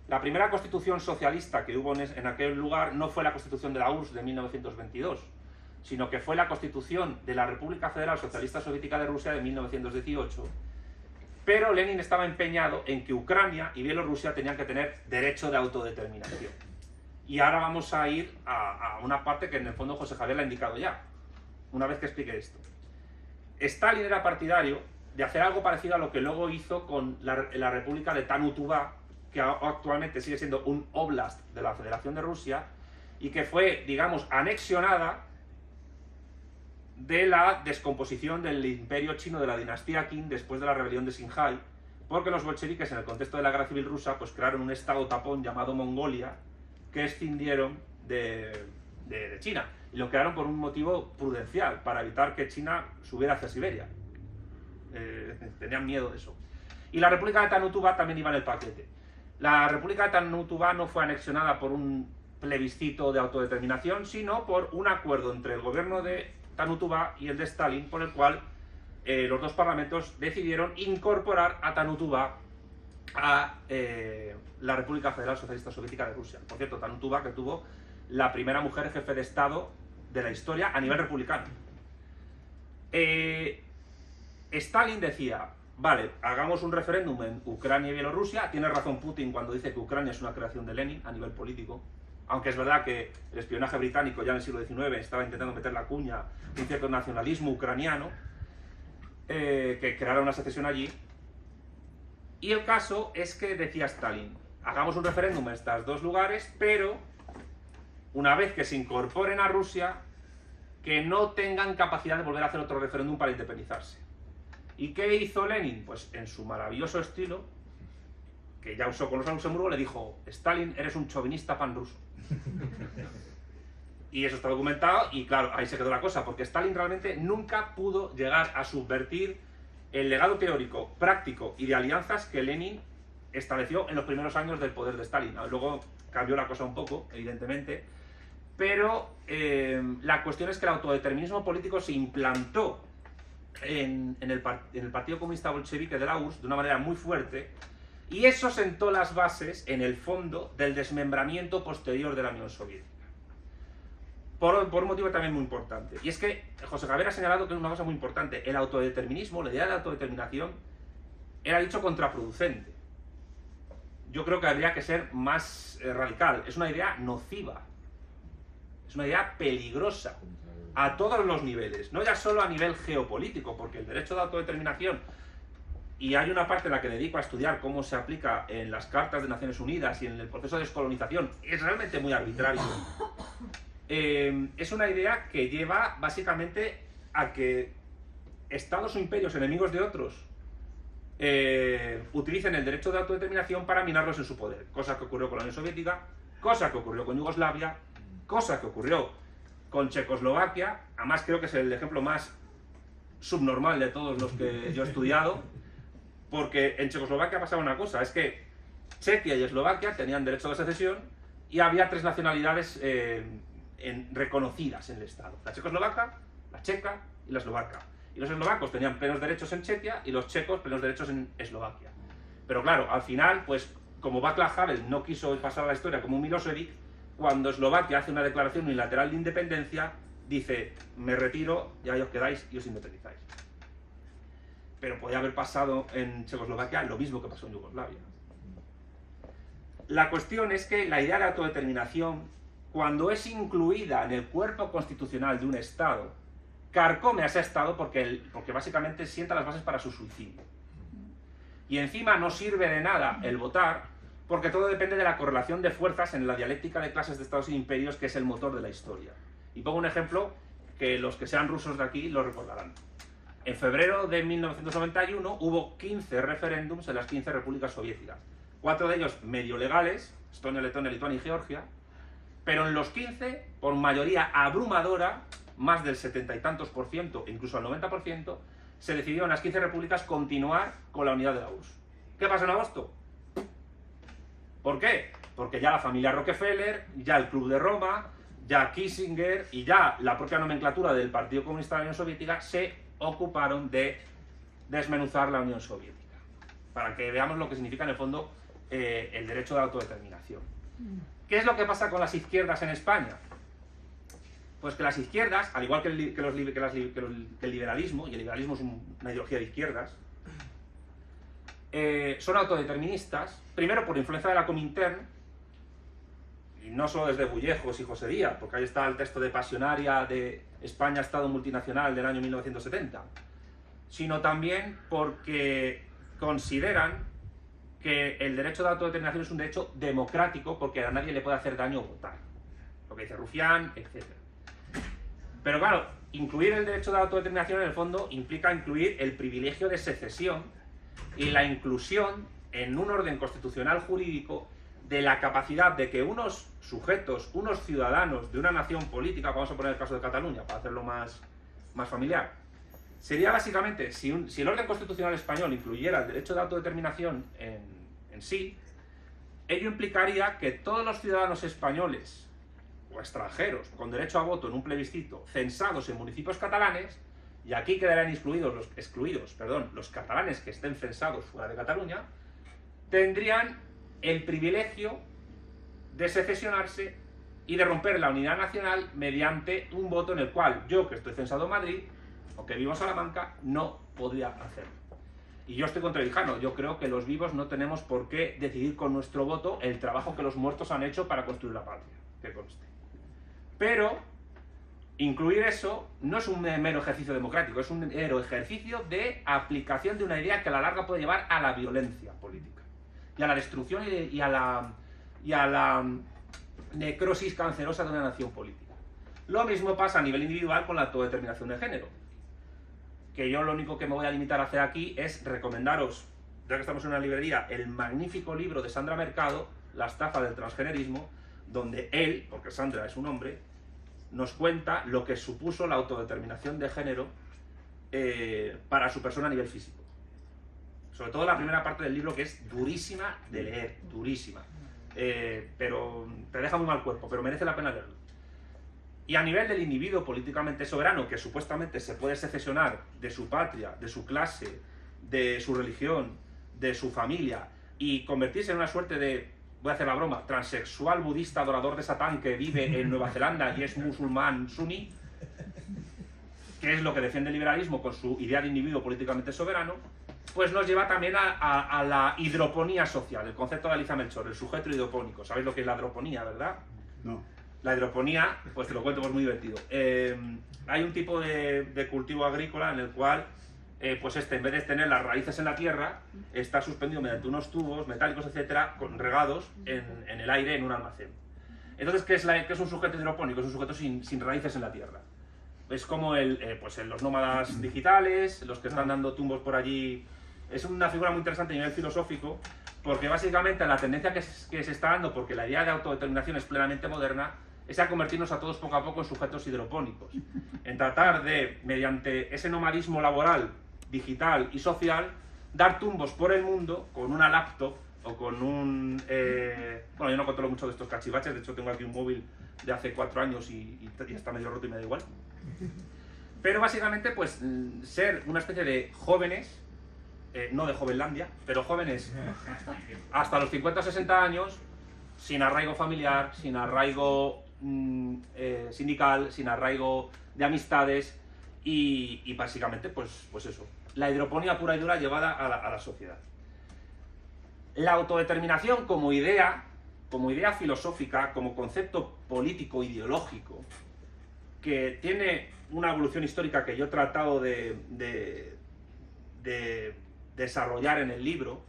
Speaker 3: La primera constitución socialista que hubo en aquel lugar no fue la constitución de la URSS de 1922, sino que fue la constitución de la República Federal Socialista Soviética de Rusia de 1918, pero Lenin estaba empeñado en que Ucrania y Bielorrusia tenían que tener derecho de autodeterminación. Y ahora vamos a ir a una parte que en el fondo José Javier la ha indicado ya, una vez que explique esto. Stalin era partidario de hacer algo parecido a lo que luego hizo con la República de Tanutubá, que actualmente sigue siendo un oblast de la Federación de Rusia, y que fue, digamos, anexionada de la descomposición del imperio chino de la dinastía Qin después de la rebelión de Singhai, porque los bolcheviques, en el contexto de la guerra civil rusa, pues crearon un estado tapón llamado Mongolia, que escindieron de China, y lo crearon por un motivo prudencial, para evitar que China subiera hacia Siberia. Tenían miedo de eso. Y la República de Tanutubá también iba en el paquete. La República de Tanutubá no fue anexionada por un plebiscito de autodeterminación, sino por un acuerdo entre el gobierno de Tanutubá y el de Stalin, por el cual los dos parlamentos decidieron incorporar a Tanutubá a la República Federal Socialista Soviética de Rusia. Por cierto, Tanutubá, que tuvo la primera mujer jefe de Estado de la historia a nivel republicano. Stalin decía: vale, hagamos un referéndum en Ucrania y Bielorrusia. Tiene razón Putin cuando dice que Ucrania es una creación de Lenin a nivel político, aunque es verdad que el espionaje británico ya en el siglo XIX estaba intentando meter la cuña un cierto nacionalismo ucraniano, que creara una secesión allí. Y el caso es que decía Stalin: hagamos un referéndum en estos 2 lugares, pero una vez que se incorporen a Rusia, que no tengan capacidad de volver a hacer otro referéndum para independizarse. ¿Y qué hizo Lenin? Pues en su maravilloso estilo, que ya usó con los Luxemburgo, le dijo: Stalin, eres un chauvinista panruso. Y eso está documentado, y claro, ahí se quedó la cosa, porque Stalin realmente nunca pudo llegar a subvertir el legado teórico, práctico y de alianzas que Lenin estableció en los primeros años del poder de Stalin. Luego cambió la cosa un poco, evidentemente, pero la cuestión es que el autodeterminismo político se implantó en el Partido Comunista Bolchevique de la URSS de una manera muy fuerte, y eso sentó las bases, en el fondo, del desmembramiento posterior de la Unión Soviética. Por un motivo también muy importante. Y es que José Javier ha señalado que es una cosa muy importante. El autodeterminismo, la idea de autodeterminación, era dicho contraproducente. Yo creo que habría que ser más radical. Es una idea nociva. Es una idea peligrosa. a todos los niveles, no ya solo a nivel geopolítico, porque el derecho de autodeterminación, y hay una parte en la que dedico a estudiar cómo se aplica en las cartas de Naciones Unidas y en el proceso de descolonización, es realmente muy arbitrario. Es una idea que lleva básicamente a que estados o imperios enemigos de otros utilicen el derecho de autodeterminación para minarlos en su poder, cosa que ocurrió con la Unión Soviética, cosa que ocurrió con Yugoslavia, cosa que ocurrió con Checoslovaquia. Además creo que es el ejemplo más subnormal de todos los que yo he estudiado, porque en Checoslovaquia pasaba una cosa, es que Chequia y Eslovaquia tenían derecho de secesión y había 3 nacionalidades reconocidas en el Estado: la checoslovaca, la checa y la eslovaca. Y los eslovacos tenían plenos derechos en Chequia y los checos plenos derechos en Eslovaquia. Pero claro, al final, pues como Václav Havel no quiso pasar a la historia como un Milosevic, cuando Eslovaquia hace una declaración unilateral de independencia, dice: me retiro, ya os quedáis y os independizáis. Pero podía haber pasado en Checoslovaquia lo mismo que pasó en Yugoslavia. La cuestión es que la idea de autodeterminación, cuando es incluida en el cuerpo constitucional de un Estado, carcome a ese Estado porque básicamente sienta las bases para su suicidio. Y encima no sirve de nada el votar, porque todo depende de la correlación de fuerzas en la dialéctica de clases de estados y imperios, que es el motor de la historia. Y pongo un ejemplo que los que sean rusos de aquí lo recordarán. En febrero de 1991 hubo 15 referéndums en las 15 repúblicas soviéticas. 4 de ellos medio legales, Estonia, Letonia, Lituania y Georgia, pero en los 15, por mayoría abrumadora, más del 70 y tantos por ciento, incluso al 90%, se decidió en las 15 repúblicas continuar con la unidad de la URSS. ¿Qué pasó en agosto? ¿Por qué? Porque ya la familia Rockefeller, ya el Club de Roma, ya Kissinger y ya la propia nomenclatura del Partido Comunista de la Unión Soviética se ocuparon de desmenuzar la Unión Soviética, para que veamos lo que significa en el fondo el derecho de autodeterminación. ¿Qué es lo que pasa con las izquierdas en España? Pues que las izquierdas, al igual que el liberalismo, y el liberalismo es una ideología de izquierdas, son autodeterministas, primero por influencia de la Comintern, y no solo desde Bullejos y José Díaz, porque ahí está el texto de Pasionaria de España, Estado Multinacional del año 1970, sino también porque consideran que el derecho de autodeterminación es un derecho democrático, porque a nadie le puede hacer daño votar, lo que dice Rufián, etc. Pero claro, incluir el derecho de autodeterminación en el fondo implica incluir el privilegio de secesión y la inclusión en un orden constitucional jurídico de la capacidad de que unos sujetos, unos ciudadanos de una nación política, vamos a poner el caso de Cataluña para hacerlo más familiar, sería básicamente, si el orden constitucional español incluyera el derecho de autodeterminación en sí, ello implicaría que todos los ciudadanos españoles o extranjeros con derecho a voto en un plebiscito censados en municipios catalanes, y aquí quedarían excluidos los catalanes que estén censados fuera de Cataluña, tendrían el privilegio de secesionarse y de romper la unidad nacional mediante un voto en el cual yo, que estoy censado en Madrid o que vivo en Salamanca, no podría hacerlo. Y yo estoy contra Vijano. Yo creo que los vivos no tenemos por qué decidir con nuestro voto el trabajo que los muertos han hecho para construir la patria, que conste. Pero incluir eso no es un mero ejercicio democrático, es un mero ejercicio de aplicación de una idea que a la larga puede llevar a la violencia política y a la destrucción y a la necrosis cancerosa de una nación política. Lo mismo pasa a nivel individual con la autodeterminación de género, que yo lo único que me voy a limitar a hacer aquí es recomendaros, ya que estamos en una librería, el magnífico libro de Sandra Mercado, La estafa del transgenerismo, donde él, porque Sandra es un hombre, nos cuenta lo que supuso la autodeterminación de género para su persona a nivel físico. Sobre todo la primera parte del libro, que es durísima de leer, durísima. Pero te deja muy mal cuerpo, pero merece la pena leerlo. Y a nivel del individuo políticamente soberano, que supuestamente se puede secesionar de su patria, de su clase, de su religión, de su familia, y convertirse en una suerte de, voy a hacer la broma, transexual budista adorador de Satán que vive en Nueva Zelanda y es musulmán suní, que es lo que defiende el liberalismo con su idea de individuo políticamente soberano, pues nos lleva también a la hidroponía social, el concepto de Alicia Melchor, el sujeto hidropónico. ¿Sabéis lo que es la hidroponía, verdad?
Speaker 2: No.
Speaker 3: La hidroponía, pues te lo cuento, pues muy divertido. Hay un tipo de cultivo agrícola en el cual, pues en vez de tener las raíces en la tierra, está suspendido mediante unos tubos metálicos, etcétera, regados en el aire en un almacén. Entonces, ¿qué es un sujeto hidropónico? Es un sujeto sin raíces en la tierra. Es como los nómadas digitales, los que están dando tumbos por allí. Es una figura muy interesante a nivel filosófico, porque básicamente la tendencia que se está dando, porque la idea de autodeterminación es plenamente moderna, es a convertirnos a todos poco a poco en sujetos hidropónicos. En tratar de, mediante ese nomadismo laboral, digital y social, dar tumbos por el mundo con una laptop o con un... bueno, yo no controlo mucho de estos cachivaches, de hecho tengo aquí un móvil de hace 4 años y está medio roto y me da igual. Pero básicamente, pues, ser una especie de jóvenes, no de Jovenlandia, pero jóvenes hasta los 50 o 60 años, sin arraigo familiar, sin arraigo sindical, sin arraigo de amistades y básicamente, pues eso, la hidroponía pura y dura llevada a la sociedad. La autodeterminación como idea filosófica, como concepto político, ideológico, que tiene una evolución histórica que yo he tratado de desarrollar en el libro,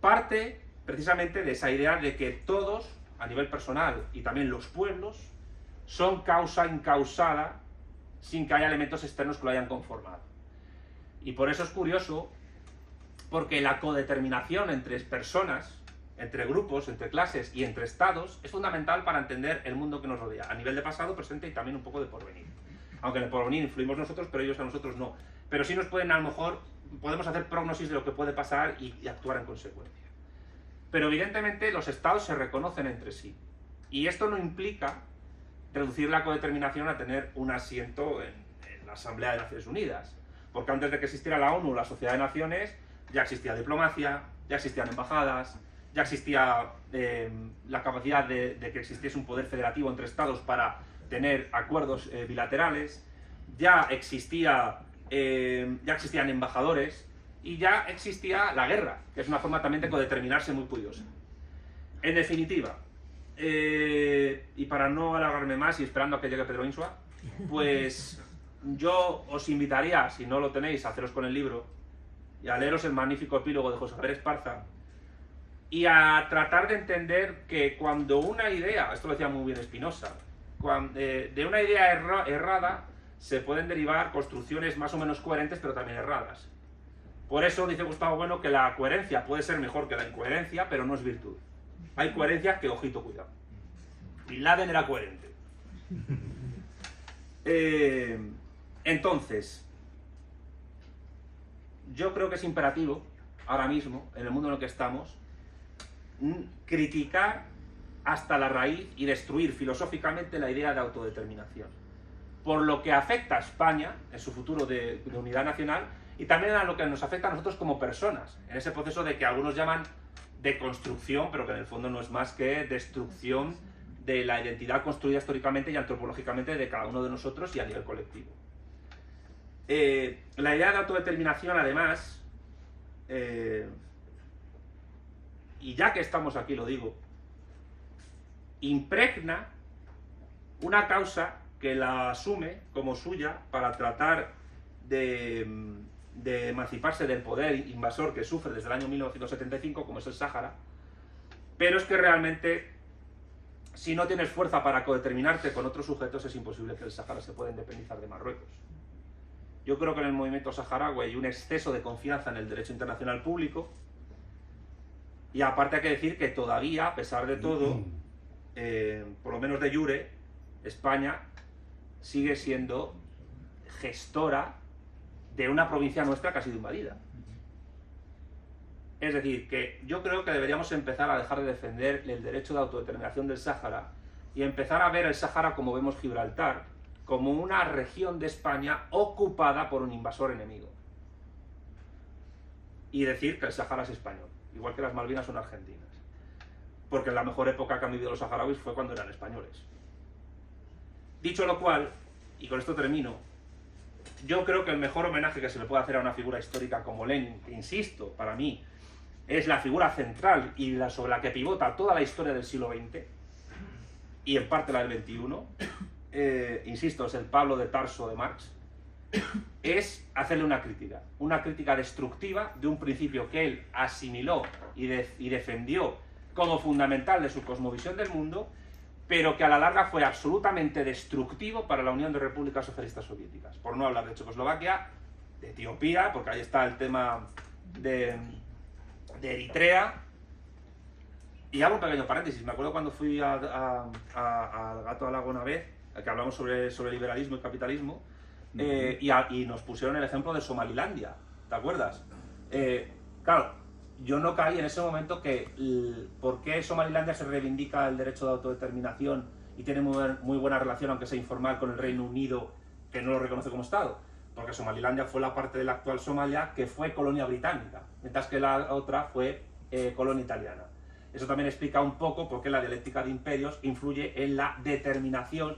Speaker 3: parte precisamente de esa idea de que todos, a nivel personal y también los pueblos, son causa incausada sin que haya elementos externos que lo hayan conformado. Y por eso es curioso, porque la codeterminación entre personas, entre grupos, entre clases y entre estados es fundamental para entender el mundo que nos rodea, a nivel de pasado, presente y también un poco de porvenir. Aunque en el porvenir influimos nosotros, pero ellos a nosotros no. Pero sí nos pueden, a lo mejor, podemos hacer prognosis de lo que puede pasar y actuar en consecuencia. Pero evidentemente los estados se reconocen entre sí. Y esto no implica reducir la codeterminación a tener un asiento en la Asamblea de Naciones Unidas. Porque antes de que existiera la ONU, la Sociedad de Naciones, ya existía diplomacia, ya existían embajadas, ya existía la capacidad de que existiese un poder federativo entre estados para tener acuerdos bilaterales, ya existían embajadores y ya existía la guerra, que es una forma también de codeterminarse muy curiosa. En definitiva, y para no alargarme más y esperando a que llegue Pedro Insua, pues yo os invitaría, si no lo tenéis, a haceros con el libro y a leeros el magnífico epílogo de José Javier Esparza y a tratar de entender que cuando una idea, esto lo decía muy bien Spinoza, de una idea errada se pueden derivar construcciones más o menos coherentes pero también erradas. Por eso dice Gustavo Bueno que la coherencia puede ser mejor que la incoherencia, pero no es virtud. Hay coherencias que, ojito, cuidado. Bin Laden era coherente. Entonces, yo creo que es imperativo, ahora mismo, en el mundo en el que estamos, criticar hasta la raíz y destruir filosóficamente la idea de autodeterminación. Por lo que afecta a España, en su futuro de unidad nacional, y también a lo que nos afecta a nosotros como personas, en ese proceso de que algunos llaman de construcción, pero que en el fondo no es más que destrucción de la identidad construida históricamente y antropológicamente de cada uno de nosotros y a nivel colectivo. La idea de autodeterminación, además, y ya que estamos aquí lo digo, impregna una causa que la asume como suya para tratar de emanciparse del poder invasor que sufre desde el año 1975, como es el Sáhara, pero es que realmente, si no tienes fuerza para codeterminarte con otros sujetos, es imposible que el Sáhara se pueda independizar de Marruecos. Yo creo que en el movimiento saharaui hay un exceso de confianza en el derecho internacional público, y aparte hay que decir que todavía, a pesar de todo, por lo menos de jure, España sigue siendo gestora de una provincia nuestra que ha sido invadida. Es decir, que yo creo que deberíamos empezar a dejar de defender el derecho de autodeterminación del Sáhara y empezar a ver el Sáhara como vemos Gibraltar, como una región de España ocupada por un invasor enemigo. Y decir que el Sáhara es español, igual que las Malvinas son argentinas. Porque la mejor época que han vivido los saharauis fue cuando eran españoles. Dicho lo cual, y con esto termino, yo creo que el mejor homenaje que se le puede hacer a una figura histórica como Lenin, que insisto, para mí, es la figura central y sobre la que pivota toda la historia del siglo XX, y en parte la del 21, insisto, es el Pablo de Tarso de Marx, es hacerle una crítica destructiva de un principio que él asimiló y defendió como fundamental de su cosmovisión del mundo, pero que a la larga fue absolutamente destructivo para la Unión de Repúblicas Socialistas Soviéticas. Por no hablar de Checoslovaquia, de Etiopía, porque ahí está el tema de Eritrea. Y hago un pequeño paréntesis. Me acuerdo cuando fui a Gato al Lago una vez, que hablamos sobre liberalismo y capitalismo, y nos pusieron el ejemplo de Somalilandia, ¿te acuerdas? Claro, yo no caí en ese momento por qué Somalilandia se reivindica el derecho de autodeterminación y tiene muy buena relación, aunque sea informal, con el Reino Unido, que no lo reconoce como Estado. Porque Somalilandia fue la parte de la actual Somalia que fue colonia británica, mientras que la otra fue colonia italiana. Eso también explica un poco por qué la dialéctica de imperios influye en la determinación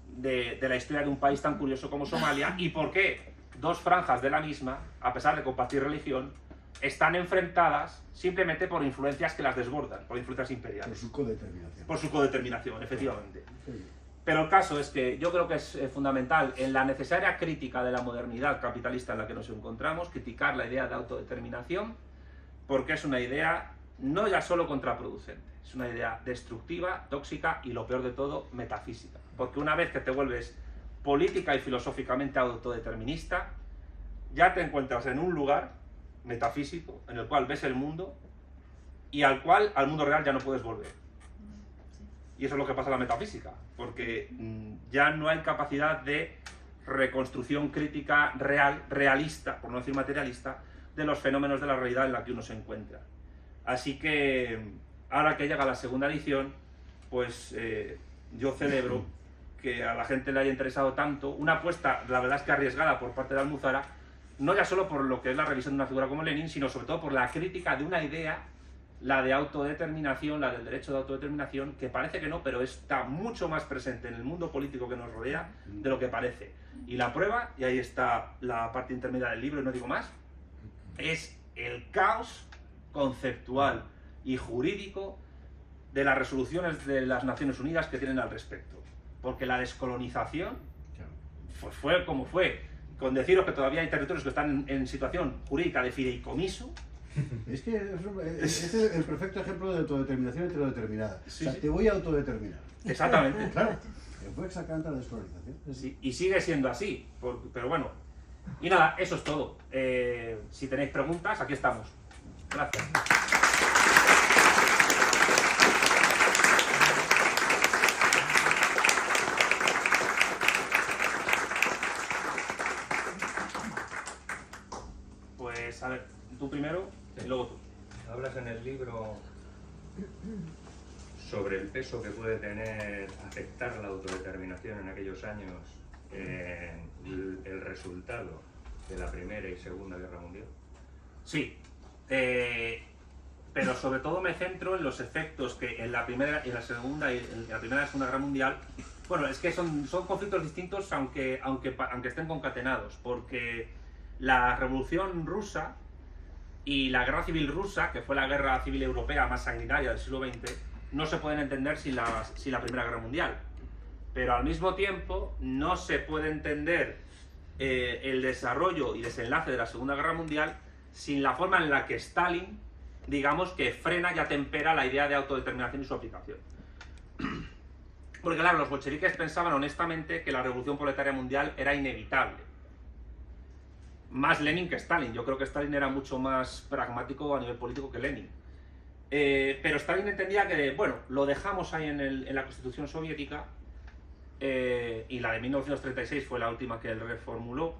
Speaker 3: de la historia de un país tan curioso como Somalia, y por qué dos franjas de la misma, a pesar de compartir religión, están enfrentadas simplemente por influencias que las desbordan, por influencias imperiales.
Speaker 2: Por su codeterminación.
Speaker 3: Por su codeterminación, efectivamente.
Speaker 2: Sí.
Speaker 3: Pero el caso es que yo creo que es fundamental en la necesaria crítica de la modernidad capitalista en la que nos encontramos, criticar la idea de autodeterminación, porque es una idea no ya solo contraproducente, es una idea destructiva, tóxica y, lo peor de todo, metafísica. Porque una vez que te vuelves política y filosóficamente autodeterminista, ya te encuentras en un lugar metafísico en el cual ves el mundo y al mundo real ya no puedes volver. Y eso es lo que pasa en la metafísica, porque ya no hay capacidad de reconstrucción crítica real, realista, por no decir materialista, de los fenómenos de la realidad en la que uno se encuentra. Así que, ahora que llega la segunda edición, pues yo celebro que a la gente le haya interesado tanto, una apuesta, la verdad es que arriesgada por parte de Almuzara, no ya solo por lo que es la revisión de una figura como Lenin, sino sobre todo por la crítica de una idea, la de autodeterminación, la del derecho de autodeterminación, que parece que no, pero está mucho más presente en el mundo político que nos rodea de lo que parece. Y la prueba, y ahí está la parte intermedia del libro y no digo más, es el caos conceptual y jurídico de las resoluciones de las Naciones Unidas que tienen al respecto. Porque la descolonización fue como fue. Con deciros que todavía hay territorios que están en situación jurídica de fideicomiso.
Speaker 2: Es que es el perfecto ejemplo de autodeterminación heterodeterminada.
Speaker 3: Sí,
Speaker 2: o sea,
Speaker 3: sí.
Speaker 2: te voy a autodeterminar.
Speaker 3: Exactamente.
Speaker 2: Claro, fue exactamente la descolonización.
Speaker 3: Sí, y sigue siendo así, pero bueno. Y nada, eso es todo. Si tenéis preguntas, aquí estamos. Gracias. Pues, a ver, tú primero y luego tú.
Speaker 4: Hablas en el libro sobre el peso que puede afectar la autodeterminación en aquellos años en el resultado de la Primera y Segunda Guerra Mundial.
Speaker 3: Sí, pero sobre todo me centro en los efectos que en la Primera y en la Segunda Guerra Mundial, bueno, es que son conflictos distintos aunque estén concatenados, porque la Revolución Rusa y la Guerra Civil Rusa, que fue la guerra civil europea más sanguinaria del siglo XX, no se pueden entender sin la Primera Guerra Mundial. Pero al mismo tiempo no se puede entender el desarrollo y desenlace de la Segunda Guerra Mundial sin la forma en la que Stalin, digamos, que frena y atempera la idea de autodeterminación y su aplicación. Porque claro, los bolcheviques pensaban honestamente que la revolución proletaria mundial era inevitable. Más Lenin que Stalin. Yo creo que Stalin era mucho más pragmático a nivel político que Lenin. Pero Stalin entendía que, bueno, lo dejamos ahí en la Constitución soviética, y la de 1936 fue la última que él reformuló,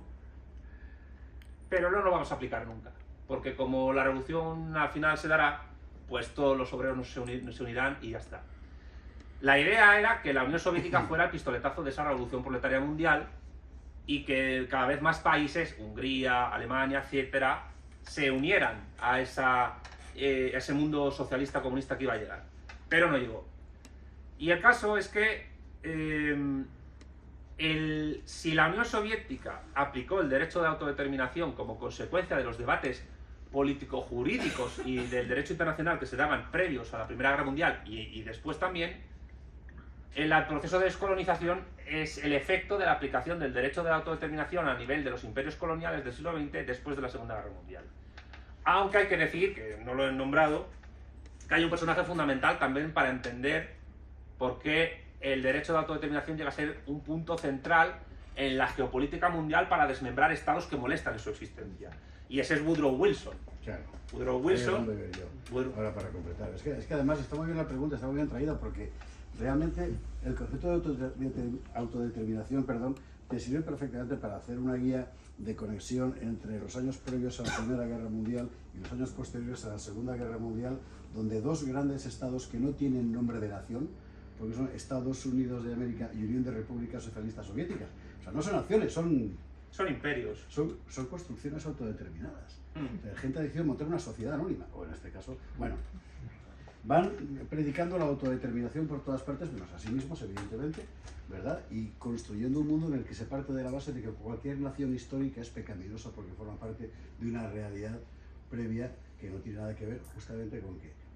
Speaker 3: pero no lo vamos a aplicar nunca, porque como la revolución al final se dará, pues todos los obreros se unirán y ya está. La idea era que la Unión Soviética fuera el pistoletazo de esa revolución proletaria mundial y que cada vez más países, Hungría, Alemania, etcétera, se unieran a ese mundo socialista comunista que iba a llegar. Pero no llegó. Y el caso es que si la Unión Soviética aplicó el derecho de autodeterminación como consecuencia de los debates político-jurídicos y del derecho internacional que se daban previos a la Primera Guerra Mundial y después también, el proceso de descolonización es el efecto de la aplicación del derecho de la autodeterminación a nivel de los imperios coloniales del siglo XX después de la Segunda Guerra Mundial. Aunque hay que decir, que no lo he nombrado, que hay un personaje fundamental también para entender por qué el derecho de autodeterminación llega a ser un punto central en la geopolítica mundial para desmembrar estados que molestan en su existencia. Y ese es Woodrow Wilson.
Speaker 2: Claro.
Speaker 3: Woodrow
Speaker 2: Ahí
Speaker 3: Wilson...
Speaker 2: es donde voy yo. Ahora para completar. Es que además está muy bien la pregunta, está muy bien traída, porque realmente el concepto de autodeterminación, te sirve perfectamente para hacer una guía de conexión entre los años previos a la Primera Guerra Mundial y los años posteriores a la Segunda Guerra Mundial, donde dos grandes estados que no tienen nombre de nación, porque son Estados Unidos de América y Unión de Repúblicas Socialistas Soviéticas. O sea, no son naciones,
Speaker 3: Son imperios.
Speaker 2: son construcciones autodeterminadas. O sea, gente ha decidido montar una sociedad anónima, o en este caso, bueno, van predicando la autodeterminación por todas partes, menos a sí mismos, evidentemente, ¿verdad? Y construyendo un mundo en el que se parte de la base de que cualquier nación histórica es pecaminosa porque forma parte de una realidad previa que no tiene nada que ver justamente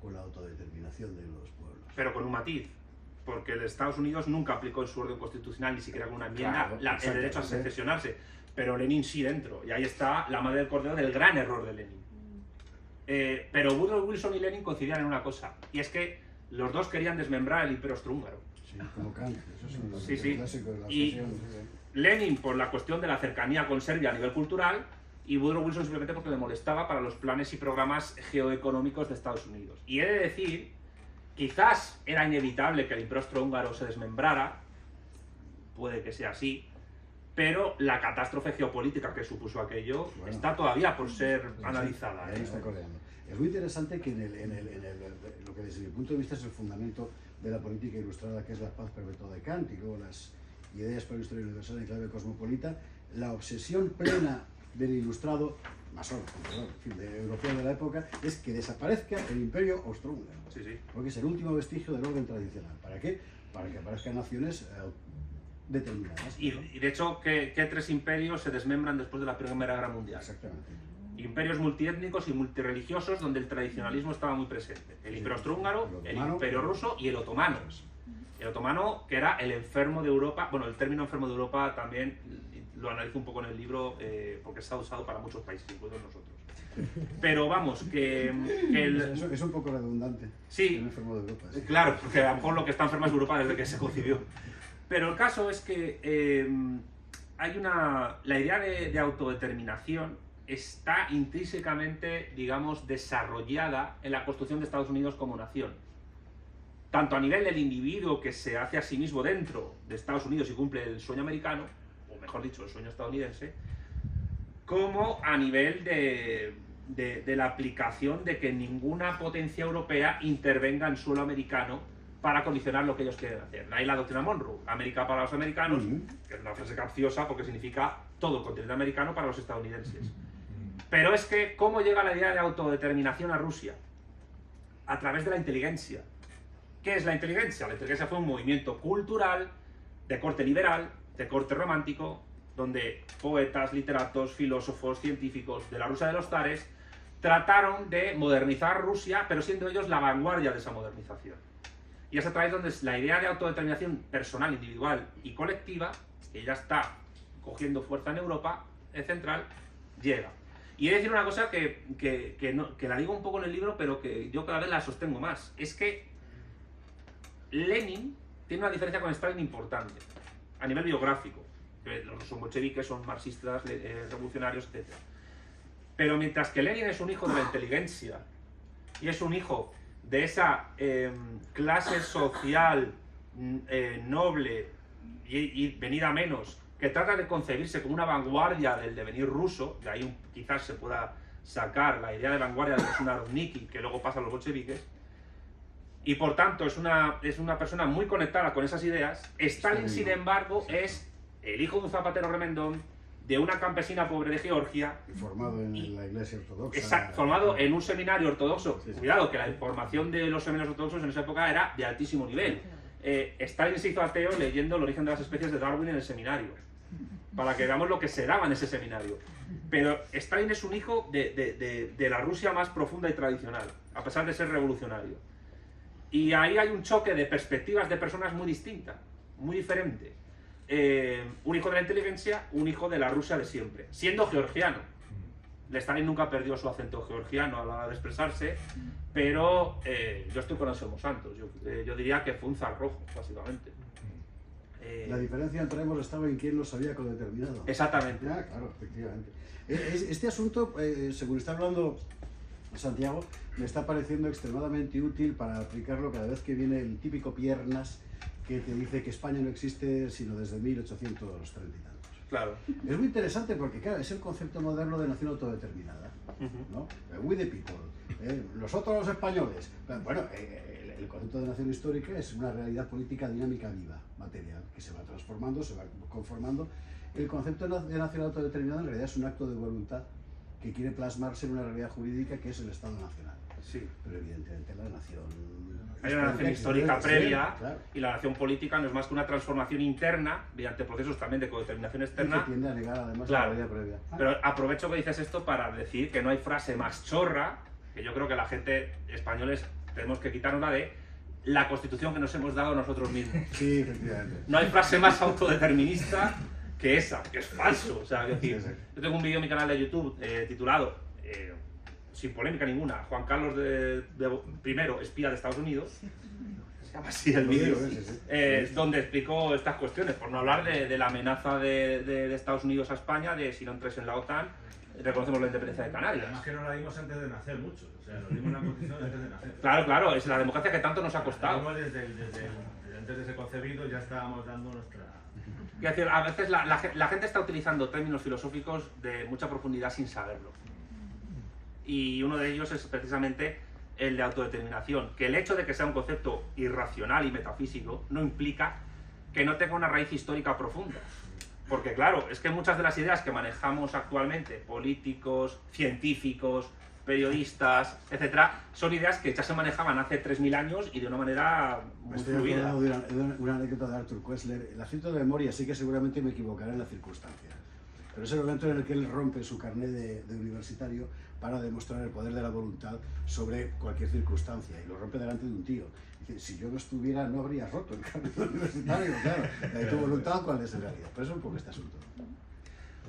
Speaker 2: con la autodeterminación de los pueblos.
Speaker 3: Pero con un matiz, porque Estados Unidos nunca aplicó en su orden constitucional, ni siquiera con una enmienda,
Speaker 2: Claro,
Speaker 3: el derecho a secesionarse, pero Lenin sí dentro, y ahí está la madre del cordero del gran error de Lenin. Pero Woodrow Wilson y Lenin coincidían en una cosa, y es que los dos querían desmembrar el imperio austrohúngaro.
Speaker 2: Sí, como Kant, eso es un
Speaker 3: Sí.
Speaker 2: clásico de la
Speaker 3: Y
Speaker 2: obsesión,
Speaker 3: Lenin por la cuestión de la cercanía con Serbia a nivel cultural, y Woodrow Wilson simplemente porque le molestaba para los planes y programas geoeconómicos de Estados Unidos. Y he de decir, quizás era inevitable que el imperio austrohúngaro se desmembrara, puede que sea así, pero la catástrofe geopolítica que supuso aquello está todavía por ser analizada.
Speaker 2: Ahí está coleando. Es muy interesante que lo que desde mi punto de vista es el fundamento de la política ilustrada, que es la paz perpetua de Kant, y luego las ideas para la historia universal en clave cosmopolita, la obsesión plena del ilustrado, masón, en fin, de europeo de la época, es que desaparezca el imperio austrohúngaro.
Speaker 3: Sí, sí.
Speaker 2: Porque es el último vestigio del orden tradicional. ¿Para qué? Para que aparezcan naciones determinadas.
Speaker 3: Y de hecho, ¿qué tres imperios se desmembran después de la Primera Guerra Mundial?
Speaker 2: Exactamente.
Speaker 3: Imperios multiétnicos y multireligiosos donde el tradicionalismo estaba muy presente. El imperio austrohúngaro, el imperio ruso y el otomano. El otomano, que era el enfermo de Europa. Bueno, el término enfermo de Europa también lo analizo un poco en el libro, porque está usado para muchos países, incluidos nosotros. Pero vamos,
Speaker 2: Eso es un poco redundante.
Speaker 3: Sí,
Speaker 2: el enfermo de Europa. Sí.
Speaker 3: claro, porque a lo mejor lo que está enfermo es Europa desde que se concibió. Pero el caso es que hay la idea de autodeterminación está intrínsecamente, digamos, desarrollada en la construcción de Estados Unidos como nación. Tanto a nivel del individuo que se hace a sí mismo dentro de Estados Unidos y cumple el sueño americano, o mejor dicho, el sueño estadounidense, como a nivel de la aplicación de que ninguna potencia europea intervenga en suelo americano para condicionar lo que ellos quieren hacer. Ahí la doctrina Monroe, América para los americanos, que es una frase capciosa porque significa todo el continente americano para los estadounidenses. Pero es que, ¿cómo llega la idea de autodeterminación a Rusia? A través de la inteligencia. ¿Qué es la inteligencia? La inteligencia fue un movimiento cultural, de corte liberal, de corte romántico, donde poetas, literatos, filósofos, científicos de la Rusia de los zares trataron de modernizar Rusia, pero siendo ellos la vanguardia de esa modernización. Y es a través donde la idea de autodeterminación personal, individual y colectiva, que ya está cogiendo fuerza en Europa central, llega. Y he de decir una cosa que la digo un poco en el libro, pero que yo cada vez la sostengo más. Es que Lenin tiene una diferencia con Stalin importante, a nivel biográfico. Los son bolcheviques, son marxistas, revolucionarios, etc. Pero mientras que Lenin es un hijo de la inteligencia y es un hijo de esa clase social noble y venida menos, que trata de concebirse como una vanguardia del devenir ruso, de ahí quizás se pueda sacar la idea de vanguardia de los Narodniki, que luego pasa a los bolcheviques, y por tanto es una persona muy conectada con esas ideas. Stalin, sin embargo, es el hijo de un zapatero remendón, de una campesina pobre de Georgia.
Speaker 2: Y formado en la iglesia ortodoxa.
Speaker 3: Exacto, formado en un seminario ortodoxo.
Speaker 2: Sí, sí.
Speaker 3: Cuidado, que la información de los seminarios ortodoxos en esa época era de altísimo nivel. Stalin se hizo ateo leyendo El origen de las especies de Darwin en el seminario, para que veamos lo que se daba en ese seminario. Pero Stalin es un hijo de la Rusia más profunda y tradicional, a pesar de ser revolucionario. Y ahí hay un choque de perspectivas de personas muy distintas, muy diferente. Un hijo de la inteligencia, un hijo de la Rusia de siempre, siendo georgiano. Stalin nunca perdió su acento georgiano a la hora de expresarse, pero yo estoy con Anselmo Santos. Yo diría que fue un zar rojo, básicamente.
Speaker 2: La diferencia entre ambos estaba en quién lo sabía con determinado.
Speaker 3: Exactamente.
Speaker 2: Ya, claro, efectivamente. Este asunto, según está hablando Santiago, me está pareciendo extremadamente útil para aplicarlo cada vez que viene el típico piernas que te dice que España no existe sino desde 1830 y tantos.
Speaker 3: Claro.
Speaker 2: Es muy interesante porque, claro, es el concepto moderno de nación autodeterminada, ¿no? We the people, nosotros los españoles. Bueno, el concepto de nación histórica es una realidad política dinámica viva, material, que se va transformando, se va conformando. El concepto de nación autodeterminada en realidad es un acto de voluntad que quiere plasmarse en una realidad jurídica que es el Estado nacional.
Speaker 3: Sí.
Speaker 2: Pero evidentemente la nación...
Speaker 3: Hay una nación histórica previa,
Speaker 2: claro.
Speaker 3: y la nación política no es más que una transformación interna, mediante procesos también de codeterminación
Speaker 2: Y
Speaker 3: externa.
Speaker 2: que tiende a negar además
Speaker 3: Claro.
Speaker 2: la realidad previa.
Speaker 3: Pero aprovecho que dices esto para decir que no hay frase más chorra, que yo creo que la gente españoles tenemos que quitarnos la de la constitución que nos hemos dado nosotros mismos.
Speaker 2: Sí, efectivamente.
Speaker 3: No hay frase más autodeterminista que esa, que es falso. O sea, es decir,
Speaker 2: Sí, sí.
Speaker 3: yo tengo un vídeo en mi canal de YouTube titulado, sin polémica ninguna, Juan Carlos I, espía de Estados Unidos. Se llama así el vídeo. Donde explico estas cuestiones, por no hablar de la amenaza de Estados Unidos a España, de si no entres en la OTAN, reconocemos la independencia de Canarias.
Speaker 1: Además que no la dimos antes de nacer muchos, o sea, nos dimos la constitución antes de nacer.
Speaker 3: Claro, claro, es la democracia que tanto nos ha
Speaker 1: La
Speaker 3: costado.
Speaker 1: dimos desde antes de ser concebido, ya estábamos dando nuestra...
Speaker 3: Quiero decir, a veces la gente está utilizando términos filosóficos de mucha profundidad sin saberlo. Y uno de ellos es precisamente el de autodeterminación, que el hecho de que sea un concepto irracional y metafísico no implica que no tenga una raíz histórica profunda. Porque claro, es que muchas de las ideas que manejamos actualmente, políticos, científicos, periodistas, etcétera, son ideas que ya se manejaban hace 3000 años y de una manera
Speaker 2: Me
Speaker 3: muy
Speaker 2: estoy
Speaker 3: fluida.
Speaker 2: acordando de una anécdota de Arthur Koestler. El acento de memoria sí que seguramente me equivocaré en la circunstancia. Pero es el momento en el que él rompe su carné de universitario para demostrar el poder de la voluntad sobre cualquier circunstancia. Y lo rompe delante de un tío. Dice, si yo no estuviera, no habría roto el carné universitario. Claro, tu voluntad, ¿cuál es en realidad? Pero eso es un poco este asunto.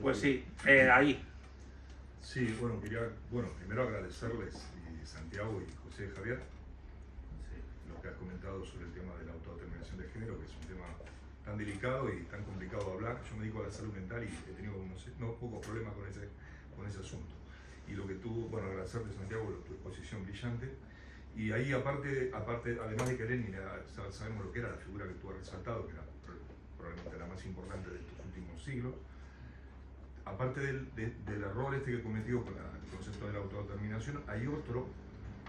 Speaker 3: Pues sí, ahí.
Speaker 5: Sí, bueno, quería primero agradecerles, Santiago y José Javier, lo que has comentado sobre el tema de la autodeterminación de género, que es un tema tan delicado y tan complicado de hablar. Yo me dedico a la salud mental y he tenido pocos problemas con ese asunto. Y lo que tú, agradecerte, Santiago, tu exposición brillante. Y ahí, además de que Lenin, sabemos lo que era la figura que tú has resaltado, que era probablemente la más importante de estos últimos siglos. Aparte del error que cometió con el concepto de la autodeterminación, hay otro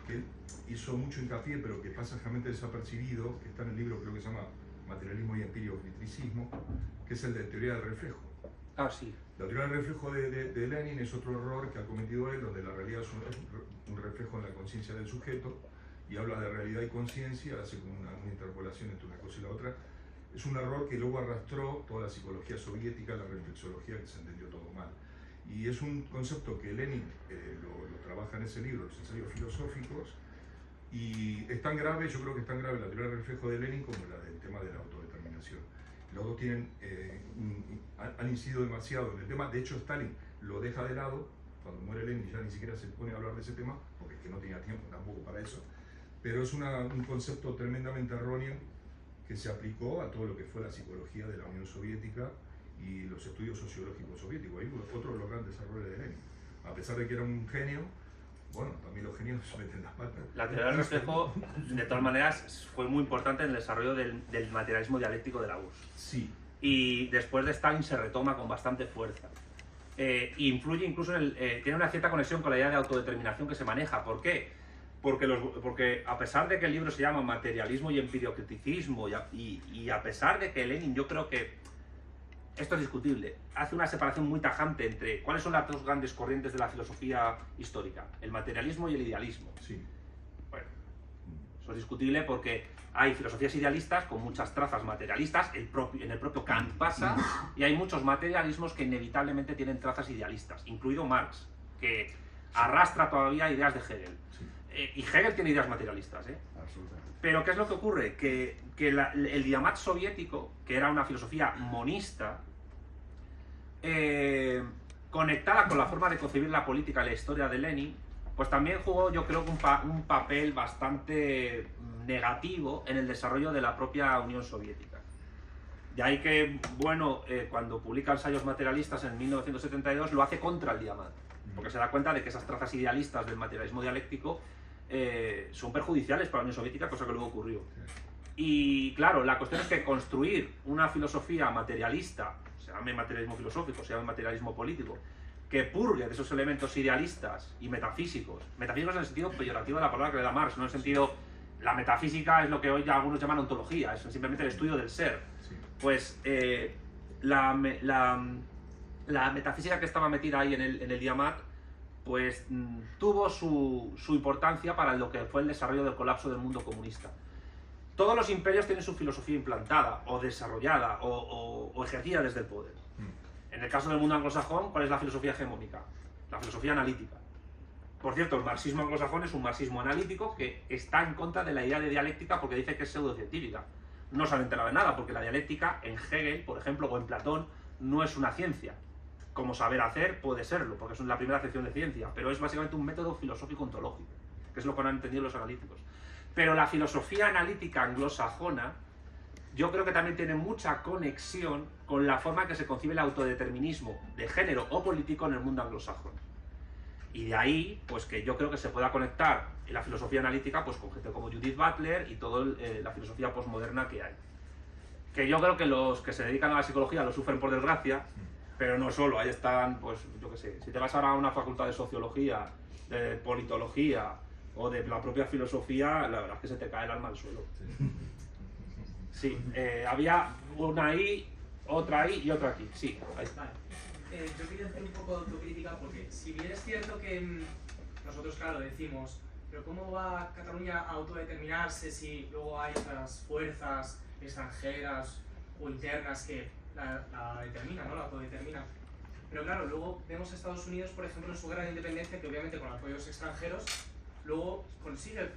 Speaker 5: que él hizo mucho hincapié, pero que pasa realmente desapercibido, que está en el libro, creo que se llama Materialismo y Empiriocriticismo, que es el de teoría del reflejo.
Speaker 3: Ah, sí.
Speaker 5: La teoría del reflejo de Lenin es otro error que ha cometido él, donde la realidad es un reflejo en la conciencia del sujeto, y habla de realidad y conciencia, hace como una interpolación entre una cosa y la otra. Es un error que luego arrastró toda la psicología soviética, la reflexología, que se entendió todo mal. Y es un concepto que Lenin lo trabaja en ese libro, Los ensayos filosóficos, y es tan grave, yo creo que es tan grave la teoría del reflejo de Lenin como la del tema de la autodeterminación. Los dos han incidido demasiado en el tema. De hecho, Stalin lo deja de lado. Cuando muere Lenin ya ni siquiera se pone a hablar de ese tema, porque es que no tenía tiempo tampoco para eso. Pero es un concepto tremendamente erróneo que se aplicó a todo lo que fue la psicología de la Unión Soviética y los estudios sociológicos soviéticos. Ahí otro de los grandes errores de Lenin. A pesar de que era un genio, también los genios se meten las patas.
Speaker 3: La teoría del reflejo, de todas maneras, fue muy importante en el desarrollo del materialismo dialéctico de la URSS.
Speaker 5: Sí.
Speaker 3: Y después de Stalin se retoma con bastante fuerza. Influye incluso tiene una cierta conexión con la idea de autodeterminación que se maneja. ¿Por qué? Porque a pesar de que el libro se llama Materialismo y Empiriocriticismo, y a pesar de que Lenin, yo creo que esto es discutible, hace una separación muy tajante entre cuáles son las dos grandes corrientes de la filosofía histórica, el materialismo y el idealismo.
Speaker 5: Sí.
Speaker 3: Bueno, eso es discutible porque hay filosofías idealistas con muchas trazas materialistas, en el propio Kant pasa, y hay muchos materialismos que inevitablemente tienen trazas idealistas, incluido Marx, que arrastra todavía ideas de Hegel.
Speaker 5: Sí.
Speaker 3: Y Hegel tiene ideas materialistas,
Speaker 2: Absolutamente.
Speaker 3: Pero ¿qué es lo que ocurre? Que el diamat soviético, que era una filosofía monista, conectada con la forma de concebir la política y la historia de Lenin, pues también jugó, yo creo, un papel bastante negativo en el desarrollo de la propia Unión Soviética. De ahí que, bueno, cuando publica Ensayos materialistas en 1972, lo hace contra el diamat, porque se da cuenta de que esas trazas idealistas del materialismo dialéctico son perjudiciales para la Unión Soviética, cosa que luego ocurrió. Y claro, la cuestión es que construir una filosofía materialista, se llame materialismo filosófico, se llame materialismo político, que purgue de esos elementos idealistas y metafísicos en el sentido peyorativo de la palabra que le da Marx, no en el sentido, la metafísica es lo que hoy ya algunos llaman ontología, es simplemente el estudio del ser. Pues la metafísica que estaba metida ahí en el diamat, pues tuvo su importancia para lo que fue el desarrollo del colapso del mundo comunista. Todos los imperios tienen su filosofía implantada, o desarrollada, o ejercida desde el poder. En el caso del mundo anglosajón, ¿cuál es la filosofía hegemónica? La filosofía analítica. Por cierto, el marxismo anglosajón es un marxismo analítico que está en contra de la idea de dialéctica porque dice que es pseudocientífica. No se han enterado de nada, porque la dialéctica en Hegel, por ejemplo, o en Platón, no es una ciencia. Como saber hacer puede serlo, porque es la primera acepción de ciencia, pero es básicamente un método filosófico ontológico, que es lo que han entendido los analíticos. Pero la filosofía analítica anglosajona, yo creo que también tiene mucha conexión con la forma en que se concibe el autodeterminismo de género o político en el mundo anglosajón. Y de ahí, pues que yo creo que se pueda conectar la filosofía analítica pues con gente como Judith Butler y toda la filosofía postmoderna que hay. Que yo creo que los que se dedican a la psicología lo sufren por desgracia, pero no solo, ahí están, pues yo qué sé, si te vas ahora a una facultad de sociología, de politología o de la propia filosofía, la verdad es que se te cae el alma al suelo. Sí, había una ahí, otra ahí y otra aquí, sí, ahí.
Speaker 6: Vale. Yo quería hacer un poco de autocrítica porque si bien es cierto que nosotros, claro, decimos, pero ¿cómo va Cataluña a autodeterminarse si luego hay otras fuerzas extranjeras o internas que la determinan, ¿no? La autodeterminan? Pero claro, luego vemos a Estados Unidos, por ejemplo, en su guerra de independencia, que obviamente con apoyos extranjeros, luego consigue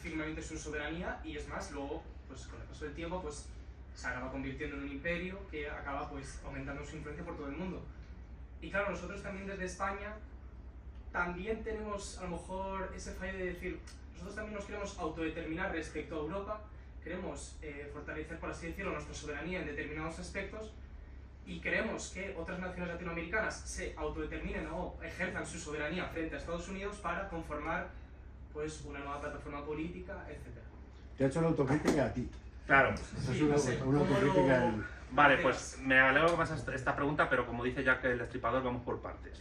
Speaker 6: firmemente su soberanía y es más, luego, pues con el paso del tiempo, pues se acaba convirtiendo en un imperio que acaba pues aumentando su influencia por todo el mundo. Y claro, nosotros también desde España también tenemos a lo mejor ese fallo de decir, nosotros también nos queremos autodeterminar respecto a Europa, queremos fortalecer, por así decirlo, nuestra soberanía en determinados aspectos y queremos que otras naciones latinoamericanas se autodeterminen o ejerzan su soberanía frente a Estados Unidos para conformar pues una nueva plataforma política, etc.
Speaker 2: Te ha hecho la autocrítica a ti.
Speaker 3: Claro.
Speaker 2: Esa
Speaker 6: Sí, no
Speaker 2: es
Speaker 6: sé,
Speaker 2: una
Speaker 6: ¿cómo
Speaker 2: autocrítica.
Speaker 6: lo-
Speaker 3: Vale, pues me alegro que me hagas esta pregunta, pero como dice Jack el Destripador, vamos por partes.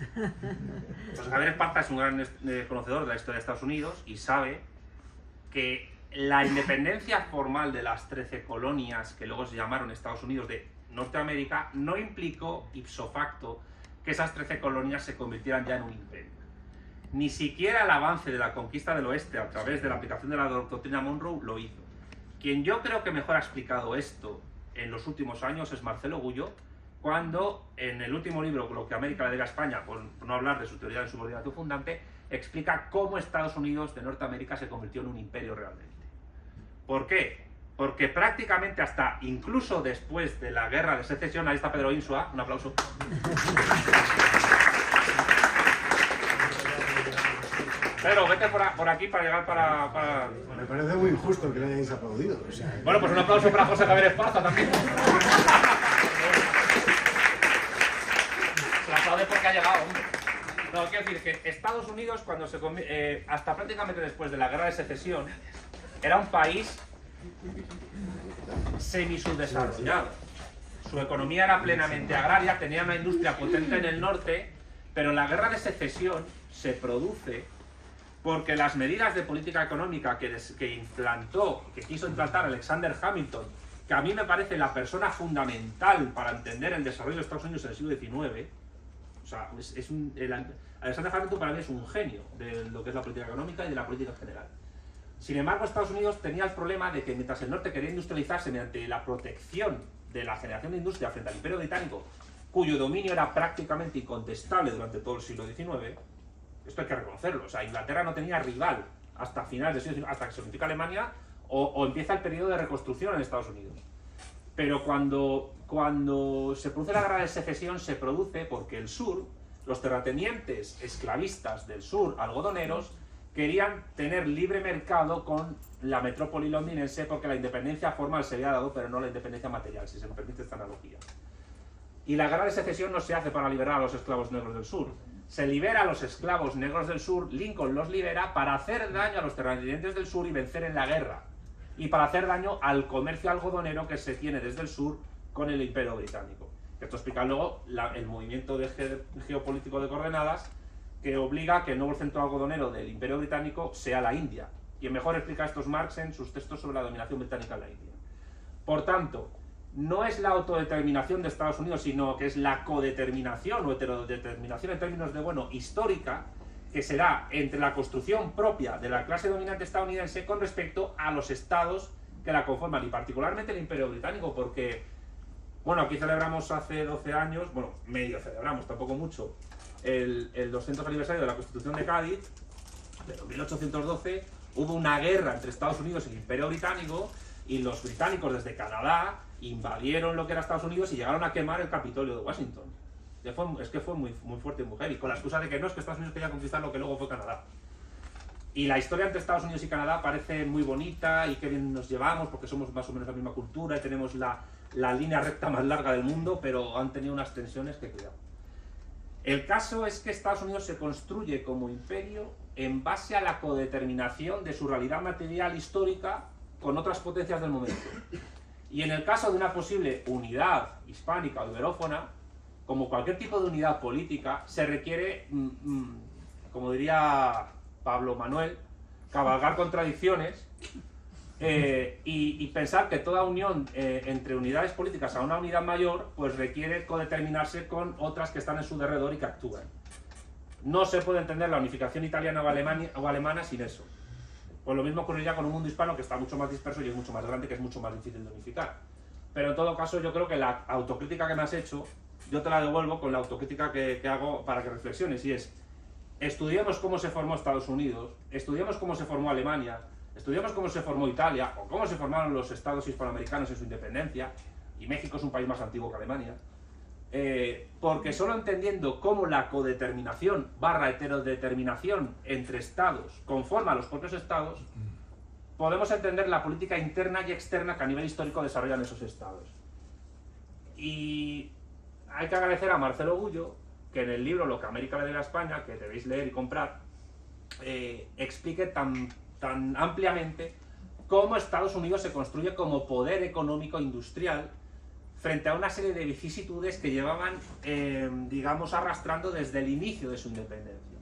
Speaker 3: Pues Javier Esparta es un gran conocedor de la historia de Estados Unidos y sabe que la independencia formal de las 13 colonias que luego se llamaron Estados Unidos de Norteamérica no implicó ipso facto que esas 13 colonias se convirtieran ya en un imperio. Ni siquiera el avance de la conquista del oeste a través de la aplicación de la doctrina Monroe lo hizo. Quien yo creo que mejor ha explicado esto en los últimos años es Marcelo Gullo, cuando en el último libro, Lo que América le debe a España, por no hablar de su teoría de subordinación fundante, explica cómo Estados Unidos de Norteamérica se convirtió en un imperio realmente. ¿Por qué? Porque prácticamente hasta, incluso después de la guerra de secesión, ahí está Pedro Insua, un aplauso. Pedro, vete por aquí para llegar para...
Speaker 2: Me parece muy injusto que le hayáis aplaudido. O sea,
Speaker 3: Bueno, pues un aplauso para José Javier Esparza también. Se lo aplaude porque ha llegado, hombre. No, quiero decir que Estados Unidos, cuando se hasta prácticamente después de la guerra de secesión, era un país semisubdesarrollado. Su economía era plenamente agraria, tenía una industria potente en el norte, pero la guerra de secesión se produce porque las medidas de política económica que quiso implantar Alexander Hamilton, que a mí me parece la persona fundamental para entender el desarrollo de Estados Unidos en el siglo XIX, o sea, Alexander Hamilton para mí es un genio de lo que es la política económica y de la política en general. Sin embargo, Estados Unidos tenía el problema de que mientras el norte quería industrializarse mediante la protección de la generación de industria frente al Imperio Británico, cuyo dominio era prácticamente incontestable durante todo el siglo XIX, esto hay que reconocerlo, o sea, Inglaterra no tenía rival hasta finales del siglo XIX, hasta que se unifica Alemania, o empieza el periodo de reconstrucción en Estados Unidos. Pero cuando se produce la guerra de secesión, se produce porque el sur, los terratenientes esclavistas del sur, algodoneros, querían tener libre mercado con la metrópoli londinense porque la independencia formal se había dado, pero no la independencia material, si se me permite esta analogía. Y la guerra de secesión no se hace para liberar a los esclavos negros del sur. Se libera a los esclavos negros del sur, Lincoln los libera para hacer daño a los terratenientes del sur y vencer en la guerra. Y para hacer daño al comercio algodonero que se tiene desde el sur con el Imperio Británico. Esto explica luego el movimiento geopolítico de coordenadas que obliga a que el nuevo centro algodonero del Imperio Británico sea la India. Y mejor explica esto es Marx en sus textos sobre la dominación británica en la India. Por tanto, no es la autodeterminación de Estados Unidos, sino que es la codeterminación o heterodeterminación en términos de, bueno, histórica, que se da entre la construcción propia de la clase dominante estadounidense con respecto a los estados que la conforman, y particularmente el Imperio Británico, porque, bueno, aquí celebramos hace 12 años, bueno, medio celebramos, tampoco mucho, el 200 aniversario de la Constitución de Cádiz, de 1812, hubo una guerra entre Estados Unidos y el Imperio Británico, y los británicos desde Canadá invadieron lo que era Estados Unidos y llegaron a quemar el Capitolio de Washington. Es que fue muy fuerte y muy heavy, con la excusa de que no, es que Estados Unidos quería conquistar lo que luego fue Canadá. Y la historia entre Estados Unidos y Canadá parece muy bonita y que bien nos llevamos porque somos más o menos la misma cultura y tenemos la línea recta más larga del mundo, pero han tenido unas tensiones que cuidado. El caso es que Estados Unidos se construye como imperio en base a la codeterminación de su realidad material histórica con otras potencias del momento. Y en el caso de una posible unidad hispánica o iberófona, como cualquier tipo de unidad política, se requiere, como diría Pablo Manuel, cabalgar contradicciones y pensar que toda unión entre unidades políticas a una unidad mayor, pues requiere codeterminarse con otras que están en su derredor y que actúan. No se puede entender la unificación italiana o alemana sin eso. Pues lo mismo ocurriría con un mundo hispano que está mucho más disperso y es mucho más grande, que es mucho más difícil de unificar. Pero en todo caso yo creo que la autocrítica que me has hecho, yo te la devuelvo con la autocrítica que hago para que reflexiones, y es: estudiemos cómo se formó Estados Unidos, estudiemos cómo se formó Alemania, estudiemos cómo se formó Italia, o cómo se formaron los estados hispanoamericanos en su independencia, y México es un país más antiguo que Alemania, porque solo entendiendo cómo la codeterminación / heterodeterminación entre estados conforma a los propios estados, podemos entender la política interna y externa que a nivel histórico desarrollan esos estados. Y hay que agradecer a Marcelo Gullo que en el libro Lo que América le debe a España, que debéis leer y comprar, explique tan ampliamente cómo Estados Unidos se construye como poder económico industrial frente a una serie de vicisitudes que llevaban, digamos, arrastrando desde el inicio de su independencia.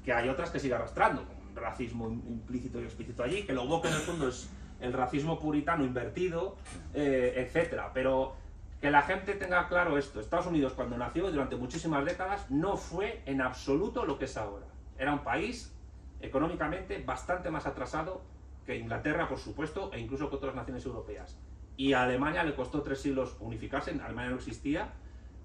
Speaker 3: Que hay otras que sigue arrastrando, como un racismo implícito y explícito allí, que luego que en el fondo es el racismo puritano invertido, etc. Pero que la gente tenga claro esto: Estados Unidos, cuando nació y durante muchísimas décadas, no fue en absoluto lo que es ahora. Era un país económicamente bastante más atrasado que Inglaterra, por supuesto, e incluso que otras naciones europeas. Y a Alemania le costó 3 siglos unificarse. Alemania no existía,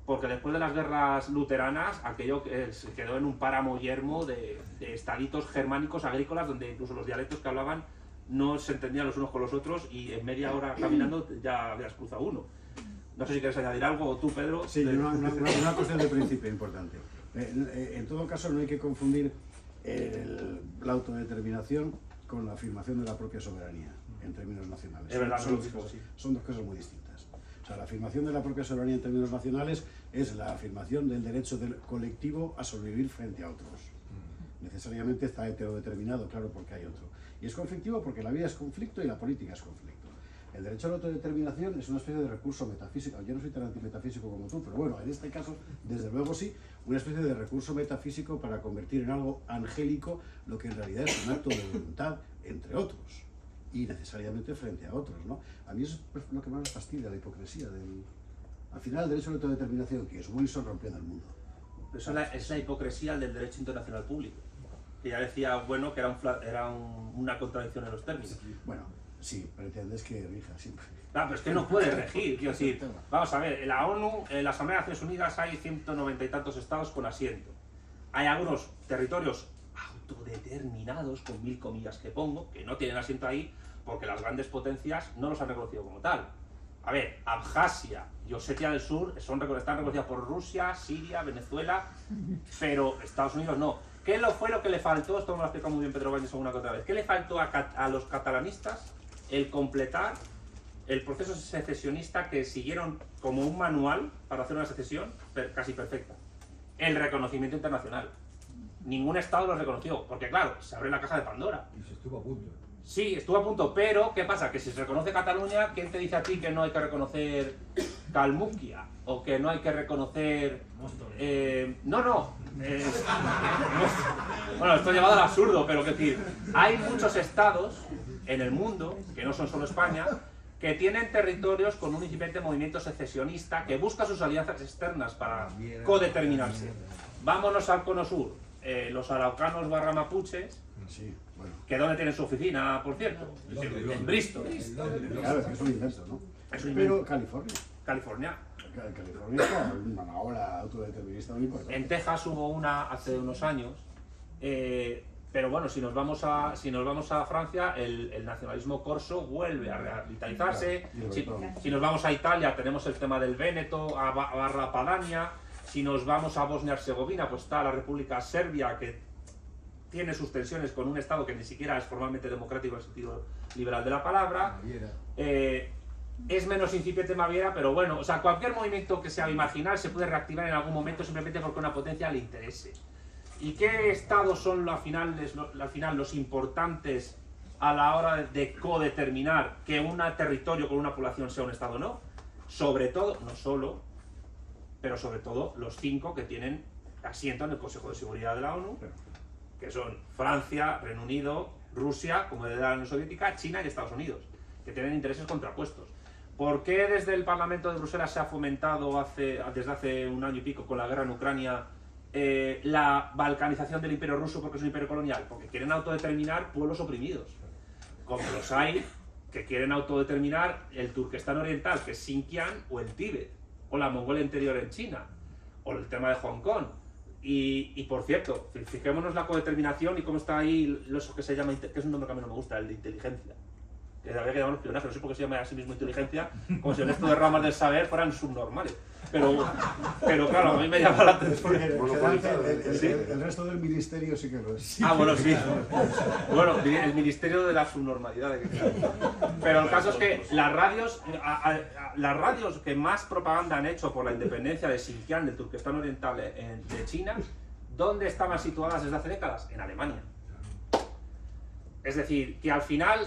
Speaker 3: porque después de las guerras luteranas, aquello se quedó en un páramo yermo de estaditos germánicos agrícolas, donde incluso los dialectos que hablaban no se entendían los unos con los otros, y en media hora caminando ya habías cruzado uno. No sé si quieres añadir algo, o tú, Pedro.
Speaker 2: Sí, una cuestión de principio importante. En todo caso, no hay que confundir la autodeterminación con la afirmación de la propia soberanía en términos nacionales.
Speaker 3: Es verdad,
Speaker 2: son dos cosas muy distintas. O sea, la afirmación de la propia soberanía en términos nacionales es la afirmación del derecho del colectivo a sobrevivir frente a otros. Necesariamente está heterodeterminado, claro, porque hay otro. Y es conflictivo porque la vida es conflicto y la política es conflicto. El derecho a la autodeterminación es una especie de recurso metafísico. Yo no soy tan antimetafísico como tú, pero bueno, en este caso, desde luego sí, una especie de recurso metafísico para convertir en algo angélico lo que en realidad es un acto de voluntad entre otros, y necesariamente frente a otros, ¿no? A mí eso es lo que más me fastidia, la hipocresía al final, el derecho a la autodeterminación, que es Wilson rompiendo el mundo.
Speaker 3: Eso es la hipocresía del derecho internacional público, que ya decía, bueno, que era una contradicción en los términos.
Speaker 2: Bueno, sí, pretendes que rija siempre.
Speaker 3: Claro, pero es que no puede regir, quiero decir. Vamos a ver, en la ONU, en la Asamblea de Naciones Unidas hay 190 y tantos estados con asiento. Hay algunos territorios autodeterminados, con 1000 comillas que pongo, que no tienen asiento ahí, porque las grandes potencias no los han reconocido como tal. A ver, Abjasia y Osetia del Sur están reconocidas por Rusia, Siria, Venezuela, pero Estados Unidos no. ¿Qué fue lo que le faltó? Esto me lo ha explicado muy bien Pedro Baños alguna que otra vez. ¿Qué le faltó a los catalanistas? El completar el proceso secesionista que siguieron como un manual para hacer una secesión casi perfecta. El reconocimiento internacional. Ningún Estado lo reconoció, porque claro, se abre la caja de Pandora.
Speaker 7: Y se estuvo a punto.
Speaker 3: Sí, estuvo a punto, pero ¿qué pasa? Que si se reconoce Cataluña, ¿quién te dice a ti que no hay que reconocer Kalmukia? O que no hay que reconocer... Bueno, esto llevado al absurdo, pero que decir, hay muchos estados en el mundo, que no son solo España, que tienen territorios con un incipiente movimiento secesionista que busca sus alianzas externas para codeterminarse. Vámonos al cono sur, los araucanos barra mapuches,
Speaker 2: Sí, bueno.
Speaker 3: que ¿dónde tienen su oficina, por cierto? En Bristol.
Speaker 2: Claro, es que es un invento, ¿no?
Speaker 3: Es un
Speaker 2: Pero
Speaker 3: invento.
Speaker 2: California.
Speaker 3: California.
Speaker 2: California está una ola autodeterminista muy importante.
Speaker 3: En Texas hubo una hace unos años, pero bueno, si nos vamos a Francia, el nacionalismo corso vuelve a revitalizarse. Si nos vamos a Italia, tenemos el tema del Véneto, barra Padania. Si nos vamos a Bosnia-Herzegovina, pues está la República Serbia, que tiene sus tensiones con un Estado que ni siquiera es formalmente democrático en el sentido liberal de la palabra. Es menos incipiente Baviera, pero bueno, o sea, cualquier movimiento que sea marginal se puede reactivar en algún momento simplemente porque una potencia le interese. ¿Y qué estados son al final los importantes a la hora de codeterminar que un territorio con una población sea un estado o no? Sobre todo, no solo, pero sobre todo los 5 que tienen asiento en el Consejo de Seguridad de la ONU, que son Francia, Reino Unido, Rusia, como de la Unión Soviética, China y Estados Unidos, que tienen intereses contrapuestos. ¿Por qué desde el Parlamento de Bruselas se ha fomentado desde hace un año y pico con la guerra en Ucrania la balcanización del Imperio Ruso porque es un imperio colonial? Porque quieren autodeterminar pueblos oprimidos, como los hay que quieren autodeterminar el Turquestán Oriental, que es Xinjiang, o el Tíbet, o la Mongolia Interior en China, o el tema de Hong Kong. Y por cierto, fijémonos la codeterminación y cómo está ahí eso que se llama, que es un nombre que a mí no me gusta, el de inteligencia. Que habría que llamarlo espionaje, no sé por qué se llama a sí mismo inteligencia, como si el resto de ramas del saber fueran subnormales. Pero claro, a mí me llama la atención.
Speaker 2: El resto del ministerio sí que lo es.
Speaker 3: Ah, bueno, sí. Bueno, el ministerio de la subnormalidad. Pero el caso es que las radios que más propaganda han hecho por la independencia de Xinjiang, del Turquestán Oriental de China, ¿dónde estaban situadas desde hace décadas? En Alemania. Es decir, que al final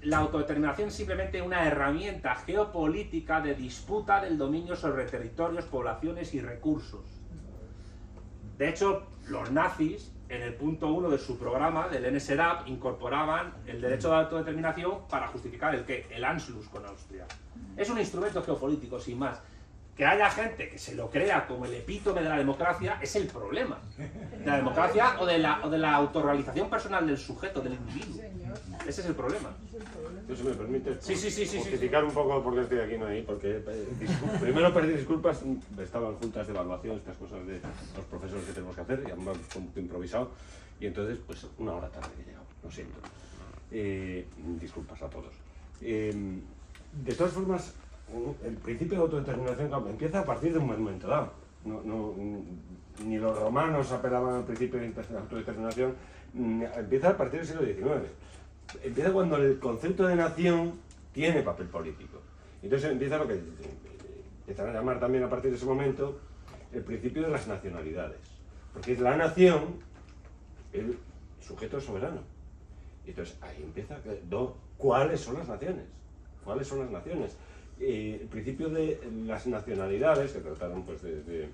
Speaker 3: la autodeterminación es simplemente una herramienta geopolítica de disputa del dominio sobre territorios, poblaciones y recursos. De hecho, los nazis, en el punto 1 de su programa, del NSDAP, incorporaban el derecho de autodeterminación para justificar el ¿qué? El Anschluss con Austria. Es un instrumento geopolítico, sin más. Que haya gente que se lo crea como el epítome de la democracia es el problema. De la democracia o de la autorrealización personal del sujeto, del individuo. Ese es el problema.
Speaker 8: Yo, si me permite,
Speaker 3: Sí.
Speaker 8: justificar un poco por qué estoy aquí, no ahí, porque primero pedir disculpas, estaban juntas de evaluación, estas cosas de los profesores que tenemos que hacer, y además fue un poco improvisado, y entonces, pues, una hora tarde que he llegado, lo siento. Disculpas a todos. De todas formas, el principio de autodeterminación empieza a partir de un momento dado. Ni los romanos apelaban al principio de autodeterminación, empieza a partir del siglo XIX. Empieza cuando el concepto de nación tiene papel político. Entonces empieza lo que empiezan a llamar también a partir de ese momento el principio de las nacionalidades. Porque es la nación el sujeto soberano. Y entonces ahí empieza, ¿cuáles son las naciones? ¿Cuáles son las naciones? El principio de las nacionalidades, que trataron pues de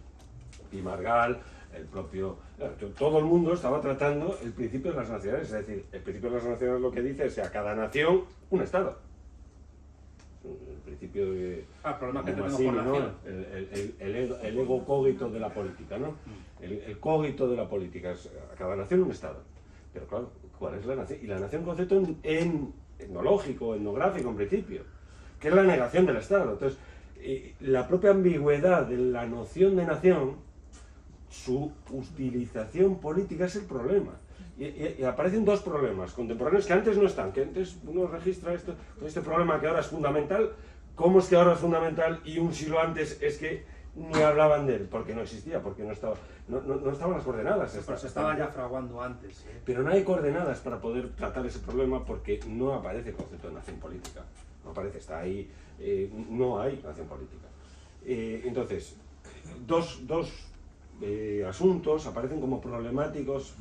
Speaker 8: Margal, el propio... Todo el mundo estaba tratando el principio de las nacionalidades, es decir, el principio de las nacionalidades lo que dice es que a cada nación, un Estado. El principio de...
Speaker 3: El problema que tenemos
Speaker 8: Massimi,
Speaker 3: con
Speaker 8: ¿no?
Speaker 3: nación.
Speaker 8: El ego cogito de la política, ¿no? El cogito de la política es a cada nación un Estado. Pero claro, ¿cuál es la nación? Y la nación concepto etnológico, etnográfico en principio, que es la negación del Estado. Entonces, la propia ambigüedad de la noción de nación, su utilización política es el problema. Y aparecen dos problemas contemporáneos que antes no están, que antes uno registra este problema que ahora es fundamental. ¿Cómo es que ahora es fundamental y un siglo antes es que ni hablaban de él? Porque no existía, porque no estaban las coordenadas.
Speaker 3: Pero se estaba ya fraguando antes.
Speaker 8: Pero no hay coordenadas para poder tratar ese problema porque no aparece el concepto de nación política. No aparece, está ahí, no hay nación política. Entonces, dos asuntos aparecen como problemáticos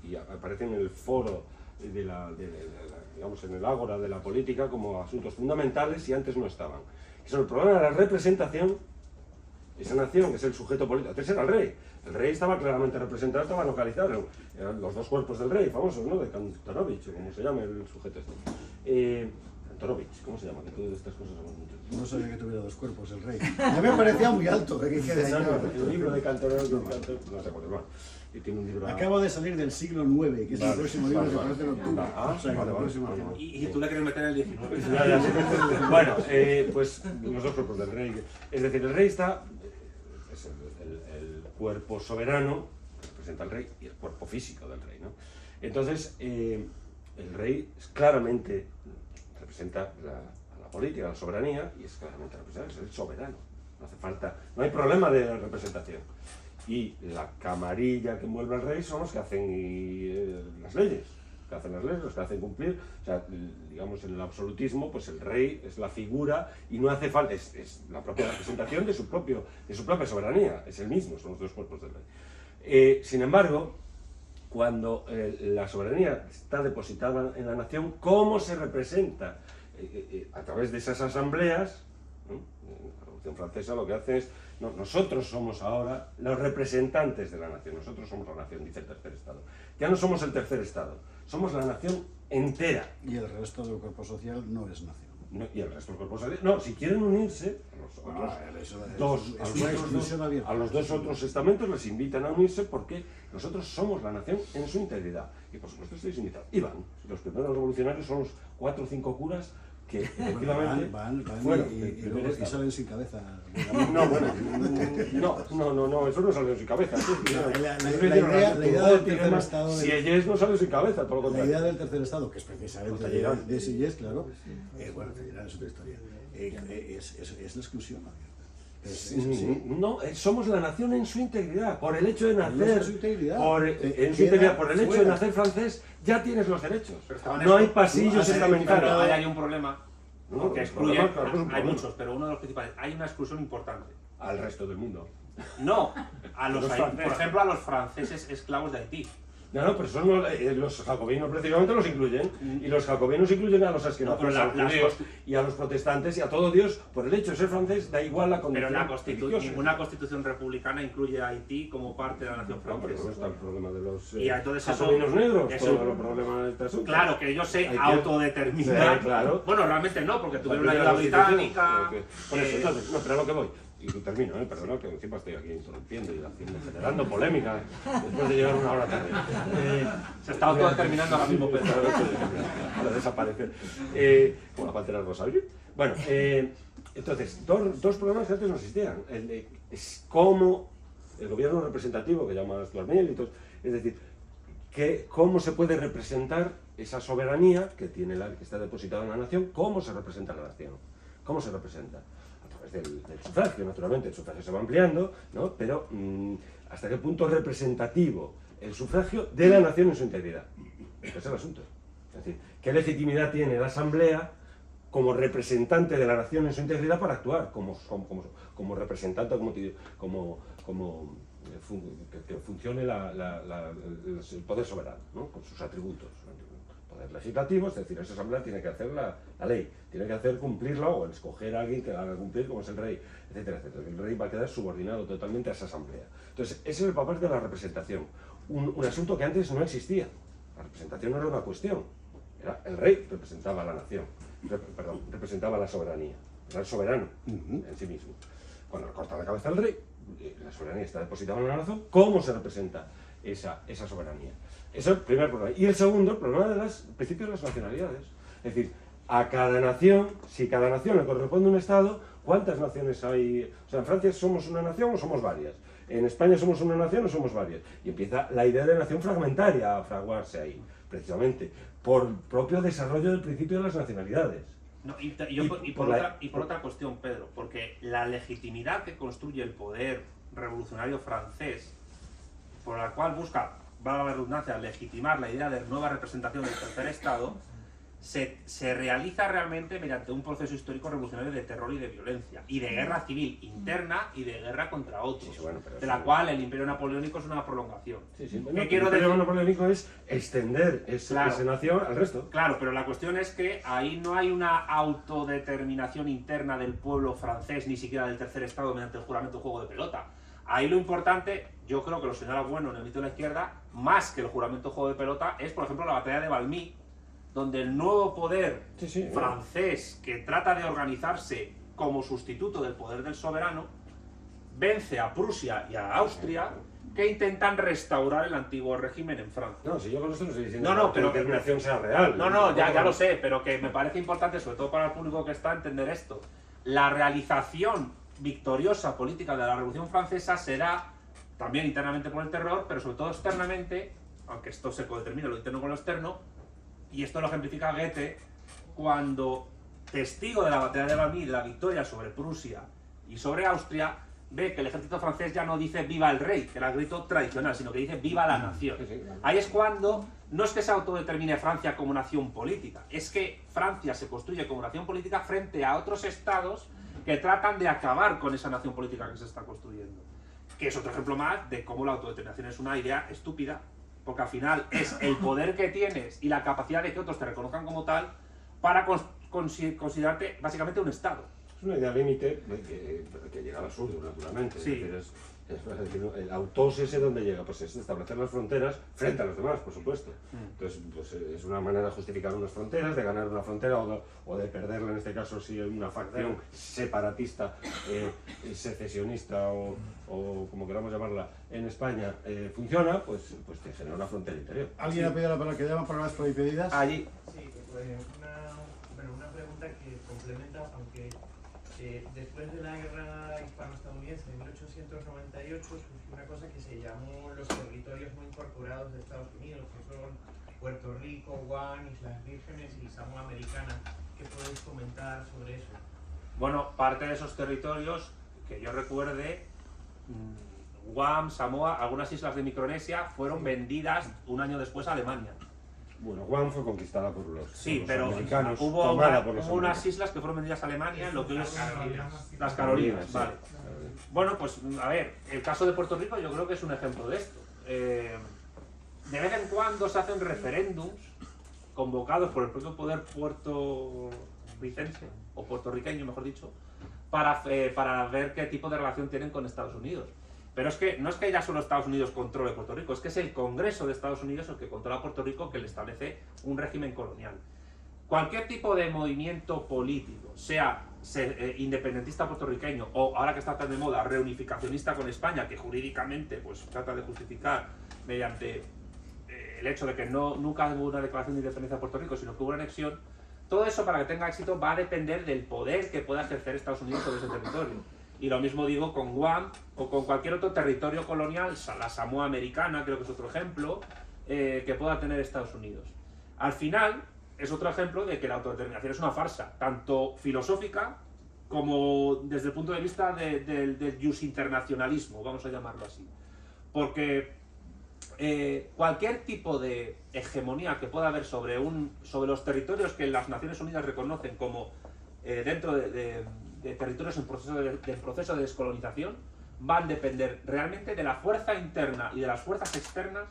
Speaker 8: y aparecen en el foro digamos, en el ágora de la política como asuntos fundamentales y antes no estaban. Que son el problema de la representación, esa nación que es el sujeto político. Antes era el rey. El rey estaba claramente representado, estaba localizado. Eran los dos cuerpos del rey, famosos, ¿no? De Kantorovich, o como se llama el sujeto este. Kantorovich, ¿cómo se llama? Que tú de estas cosas sabes mucho.
Speaker 2: No sabía que tuviera dos cuerpos el rey. Ya me parecía muy alto. Que quede ahí.
Speaker 8: El libro de Kantorovich, no se acuerda. Y tiene un libro...
Speaker 2: Acabo de salir del siglo IX, que es el próximo libro que aparece en octubre. O sea, que el próximo año.
Speaker 3: Y tú le quieres meter en el 19.
Speaker 8: Bueno, pues los dos cuerpos del rey. Es decir, el rey es el cuerpo soberano, que representa al rey, y el cuerpo físico del rey, ¿no? Entonces, el rey claramente representa a la política, a la soberanía, y es claramente representado, es el soberano. No hace falta, no hay problema de representación. Y la camarilla que envuelve al rey son los que hacen las leyes, los que hacen cumplir. O sea, digamos, en el absolutismo, pues el rey es la figura y no hace falta, es la propia representación de su propia soberanía, es el mismo, son los dos cuerpos del rey. Sin embargo, cuando la soberanía está depositada en la nación, ¿cómo se representa? A través de esas asambleas, ¿no? La Revolución Francesa lo que hace es, no, nosotros somos ahora los representantes de la nación, nosotros somos la nación, dice el tercer estado. Ya no somos el tercer estado, somos la nación entera.
Speaker 2: Y el resto del cuerpo social no es nación.
Speaker 8: No, y el resto del cuerpo social, no, si quieren unirse, a los dos otros estamentos les invitan a unirse porque nosotros somos la nación en su integridad. Y por supuesto estáis invitados. Y van, los primeros revolucionarios son los 4 o 5 curas que efectivamente
Speaker 2: fueron y salen sin cabeza.
Speaker 8: No, eso no salió sin cabeza.
Speaker 2: La idea del tercer estado...
Speaker 8: Si Sieyès no salió sin cabeza, por lo contrario.
Speaker 2: La idea del tercer estado, que es precisamente de Sieyès, claro, bueno, Talleyrand es otra historia, es la exclusión abierta.
Speaker 8: No, somos la nación en su integridad, por el hecho de nacer,
Speaker 2: en su integridad,
Speaker 8: por el hecho de nacer francés, ya tienes los derechos. No hay pasillos estamentarios.
Speaker 3: Ahí hay un problema, porque excluye, hay
Speaker 8: muchos,
Speaker 3: muchos, pero uno de los principales, hay una exclusión importante.
Speaker 8: Al resto del mundo.
Speaker 3: No, por ejemplo a los franceses esclavos de Haití.
Speaker 8: No, pero son los jacobinos precisamente los incluyen, y los jacobinos incluyen a los askenazos, a los judíos y a los protestantes y a todo Dios. Por el hecho de ser francés da igual la condición.
Speaker 3: Pero ninguna constitución republicana incluye a Haití como parte de la nación francesa.
Speaker 8: Pero no está el problema de los
Speaker 3: jacobinos
Speaker 8: negros, todo el problema de este asunto.
Speaker 3: Claro, que ellos se autodeterminan.
Speaker 8: Sí, claro.
Speaker 3: Bueno, realmente no, porque tuvieron una ayuda británica.
Speaker 8: Por eso, entonces, no, pero a lo que voy. Y termino, perdona, que encima estoy aquí interrumpiendo y generando polémica después de llegar una hora tarde.
Speaker 3: Se está autodeterminando ahora mismo Pedro.
Speaker 8: Para desaparecer. Como la pantera rosa. Bueno, entonces, dos problemas que antes no existían. Es cómo el gobierno representativo, que llama Stuart Mill y todo, es decir, cómo se puede representar esa soberanía que está depositada en la nación, cómo se representa la nación, cómo se representa. Del sufragio, naturalmente, el sufragio se va ampliando, ¿no? Pero ¿hasta qué punto es representativo el sufragio de la nación en su integridad? Ese es el asunto. Es decir, ¿qué legitimidad tiene la Asamblea como representante de la nación en su integridad para actuar como representante, que funcione el poder soberano, ¿no? Con sus atributos? Poder legislativo, es decir, esa asamblea tiene que hacer la ley, tiene que hacer cumplirla o escoger a alguien que la haga cumplir, como es el rey, etcétera, etcétera. El rey va a quedar subordinado totalmente a esa asamblea. Entonces, ese es el papel de la representación, un asunto que antes no existía. La representación no era una cuestión, era el rey representaba a la nación, representaba la soberanía, era el soberano en sí mismo. Cuando le corta la cabeza al rey, la soberanía está depositada en la nación. ¿Cómo se representa esa soberanía? Ese es el primer problema. Y el segundo, el problema de los principios de las nacionalidades. Es decir, a cada nación, si cada nación le corresponde un Estado, ¿cuántas naciones hay? O sea, en Francia somos una nación o somos varias. ¿en España somos una nación o somos varias? Y empieza la idea de nación fragmentaria a fraguarse ahí, precisamente, por propio desarrollo del principio de las nacionalidades.
Speaker 3: No, por otra cuestión, Pedro, porque la legitimidad que construye el poder revolucionario francés, por la cual busca, valga la redundancia, legitimar la idea de nueva representación del tercer Estado, se realiza realmente mediante un proceso histórico revolucionario de terror y de violencia, y de guerra civil interna y de guerra contra otros, de la cual el Imperio Napoleónico es una prolongación.
Speaker 8: El Imperio Napoleónico es extender esa nación al resto.
Speaker 3: Claro, pero la cuestión es que ahí no hay una autodeterminación interna del pueblo francés, ni siquiera del tercer Estado, mediante el juramento juego de pelota. Ahí lo importante, yo creo que lo señala Bueno en el mito de la izquierda, más que el juramento juego de pelota, es por ejemplo la batalla de Valmy, donde el nuevo poder francés, que trata de organizarse como sustituto del poder del soberano, vence a Prusia y a Austria, que intentan restaurar el antiguo régimen en Francia.
Speaker 8: No, si yo con esto no estoy diciendo que la determinación sea real.
Speaker 3: No, ya lo sé, pero que me parece importante, sobre todo para el público que está, entender esto. La realización victoriosa política de la Revolución Francesa será también internamente por el terror, pero sobre todo externamente, aunque esto se codetermina lo interno con lo externo, y esto lo ejemplifica Goethe cuando, testigo de la batalla de Valmy, de la victoria sobre Prusia y sobre Austria, ve que el ejército francés ya no dice viva el rey, que era el grito tradicional, sino que dice viva la nación. Ahí es cuando no es que se autodetermine Francia como nación política, es que Francia se construye como nación política frente a otros estados que tratan de acabar con esa nación política que se está construyendo. Que es otro ejemplo más de cómo la autodeterminación es una idea estúpida, porque al final es el poder que tienes y la capacidad de que otros te reconozcan como tal para considerarte básicamente un Estado.
Speaker 8: Es una idea límite que llega al absurdo, naturalmente.
Speaker 3: Sí.
Speaker 8: Es decir, el autos ese donde llega, pues es establecer las fronteras frente a los demás, por supuesto. Entonces, pues es una manera de justificar unas fronteras, de ganar una frontera o de perderla, en este caso, si una facción separatista, secesionista o como queramos llamarla, en España funciona, pues te genera una frontera interior.
Speaker 2: ¿Alguien ha pedido la palabra? ¿Que llaman palabras prohibidas?
Speaker 3: Allí.
Speaker 7: Sí, una pregunta que complementa, aunque después de la guerra hispano-estadounidense de 1898 surgió una cosa que se llamó los territorios no incorporados de Estados Unidos, que son Puerto Rico, Guam, Islas Vírgenes y Samoa Americana. ¿Qué podéis comentar sobre eso?
Speaker 3: Bueno, parte de esos territorios, que yo recuerde, Guam, Samoa, algunas islas de Micronesia, fueron vendidas un año después a Alemania.
Speaker 8: Bueno, Guam fue conquistada por los americanos,
Speaker 3: hubo
Speaker 8: tomada por los
Speaker 3: unas
Speaker 8: americanos.
Speaker 3: islas que fueron vendidas a Alemania, en lo que es las
Speaker 8: Carolinas,
Speaker 3: Carolinas,
Speaker 8: sí.
Speaker 3: vale. Bueno, pues a ver, el caso de Puerto Rico yo creo que es un ejemplo de esto. De vez en cuando se hacen referéndums convocados por el propio poder puertorricense, o puertorriqueño mejor dicho, para ver qué tipo de relación tienen con Estados Unidos. Pero es que no es que ya solo Estados Unidos controle Puerto Rico, es que es el Congreso de Estados Unidos el que controla Puerto Rico, que le establece un régimen colonial. Cualquier tipo de movimiento político, sea independentista puertorriqueño o, ahora que está tan de moda, reunificacionista con España, que jurídicamente pues trata de justificar mediante el hecho de que nunca hubo una declaración de independencia de Puerto Rico, sino que hubo una anexión, todo eso para que tenga éxito va a depender del poder que pueda ejercer Estados Unidos sobre ese territorio. Y lo mismo digo con Guam o con cualquier otro territorio colonial, la Samoa Americana creo que es otro ejemplo, que pueda tener Estados Unidos. Al final, es otro ejemplo de que la autodeterminación es una farsa, tanto filosófica como desde el punto de vista del internacionalismo, vamos a llamarlo así. Porque cualquier tipo de hegemonía que pueda haber sobre los territorios que las Naciones Unidas reconocen como dentro de territorios en proceso de descolonización, van a depender realmente de la fuerza interna y de las fuerzas externas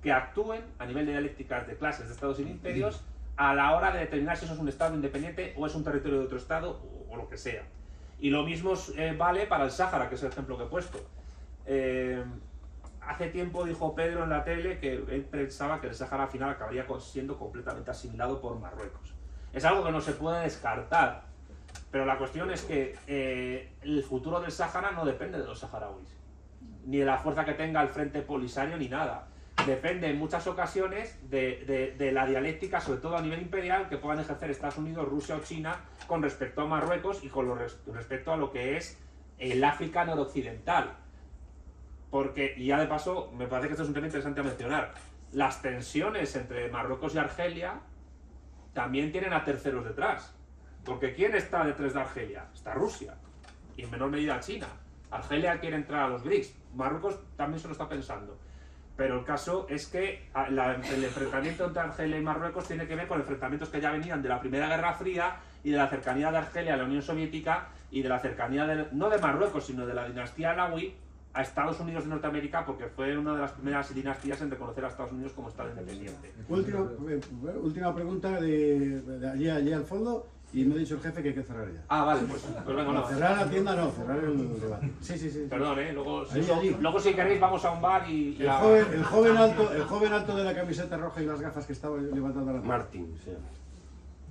Speaker 3: que actúen a nivel de dialécticas de clases, de estados y de imperios a la hora de determinar si eso es un estado independiente o es un territorio de otro estado o lo que sea. Y lo mismo vale para el Sáhara, que es el ejemplo que he puesto. Hace tiempo dijo Pedro en la tele que él pensaba que el Sáhara al final acabaría siendo completamente asimilado por Marruecos. Es algo que no se puede descartar, pero la cuestión es que el futuro del Sáhara no depende de los saharauis, ni de la fuerza que tenga el Frente Polisario, ni nada. Depende en muchas ocasiones de la dialéctica, sobre todo a nivel imperial, que puedan ejercer Estados Unidos, Rusia o China con respecto a Marruecos y con respecto a lo que es el África noroccidental. Porque, y ya de paso, me parece que esto es un tema interesante a mencionar, las tensiones entre Marruecos y Argelia también tienen a terceros detrás. Porque ¿quién está detrás de Argelia? Está Rusia. Y en menor medida China. Argelia quiere entrar a los BRICS. Marruecos también se lo está pensando. Pero el caso es que el enfrentamiento entre Argelia y Marruecos tiene que ver con enfrentamientos que ya venían de la Primera Guerra Fría y de la cercanía de Argelia a la Unión Soviética y de la cercanía, no de Marruecos, sino de la dinastía Alawi a Estados Unidos de Norteamérica, porque fue una de las primeras dinastías en reconocer a Estados Unidos como Estado independiente.
Speaker 2: Última pregunta de allí al fondo, y me ha dicho el jefe que hay que cerrar ya.
Speaker 3: Ah, vale, pues venga, no.
Speaker 2: Cerrar la tienda no, cerrar el debate. Sí.
Speaker 3: Perdón, luego,
Speaker 2: Allí.
Speaker 3: luego si queréis vamos a un bar y...
Speaker 2: El joven alto de la camiseta roja y las gafas que estaba levantando la mano.
Speaker 8: Martín, sí.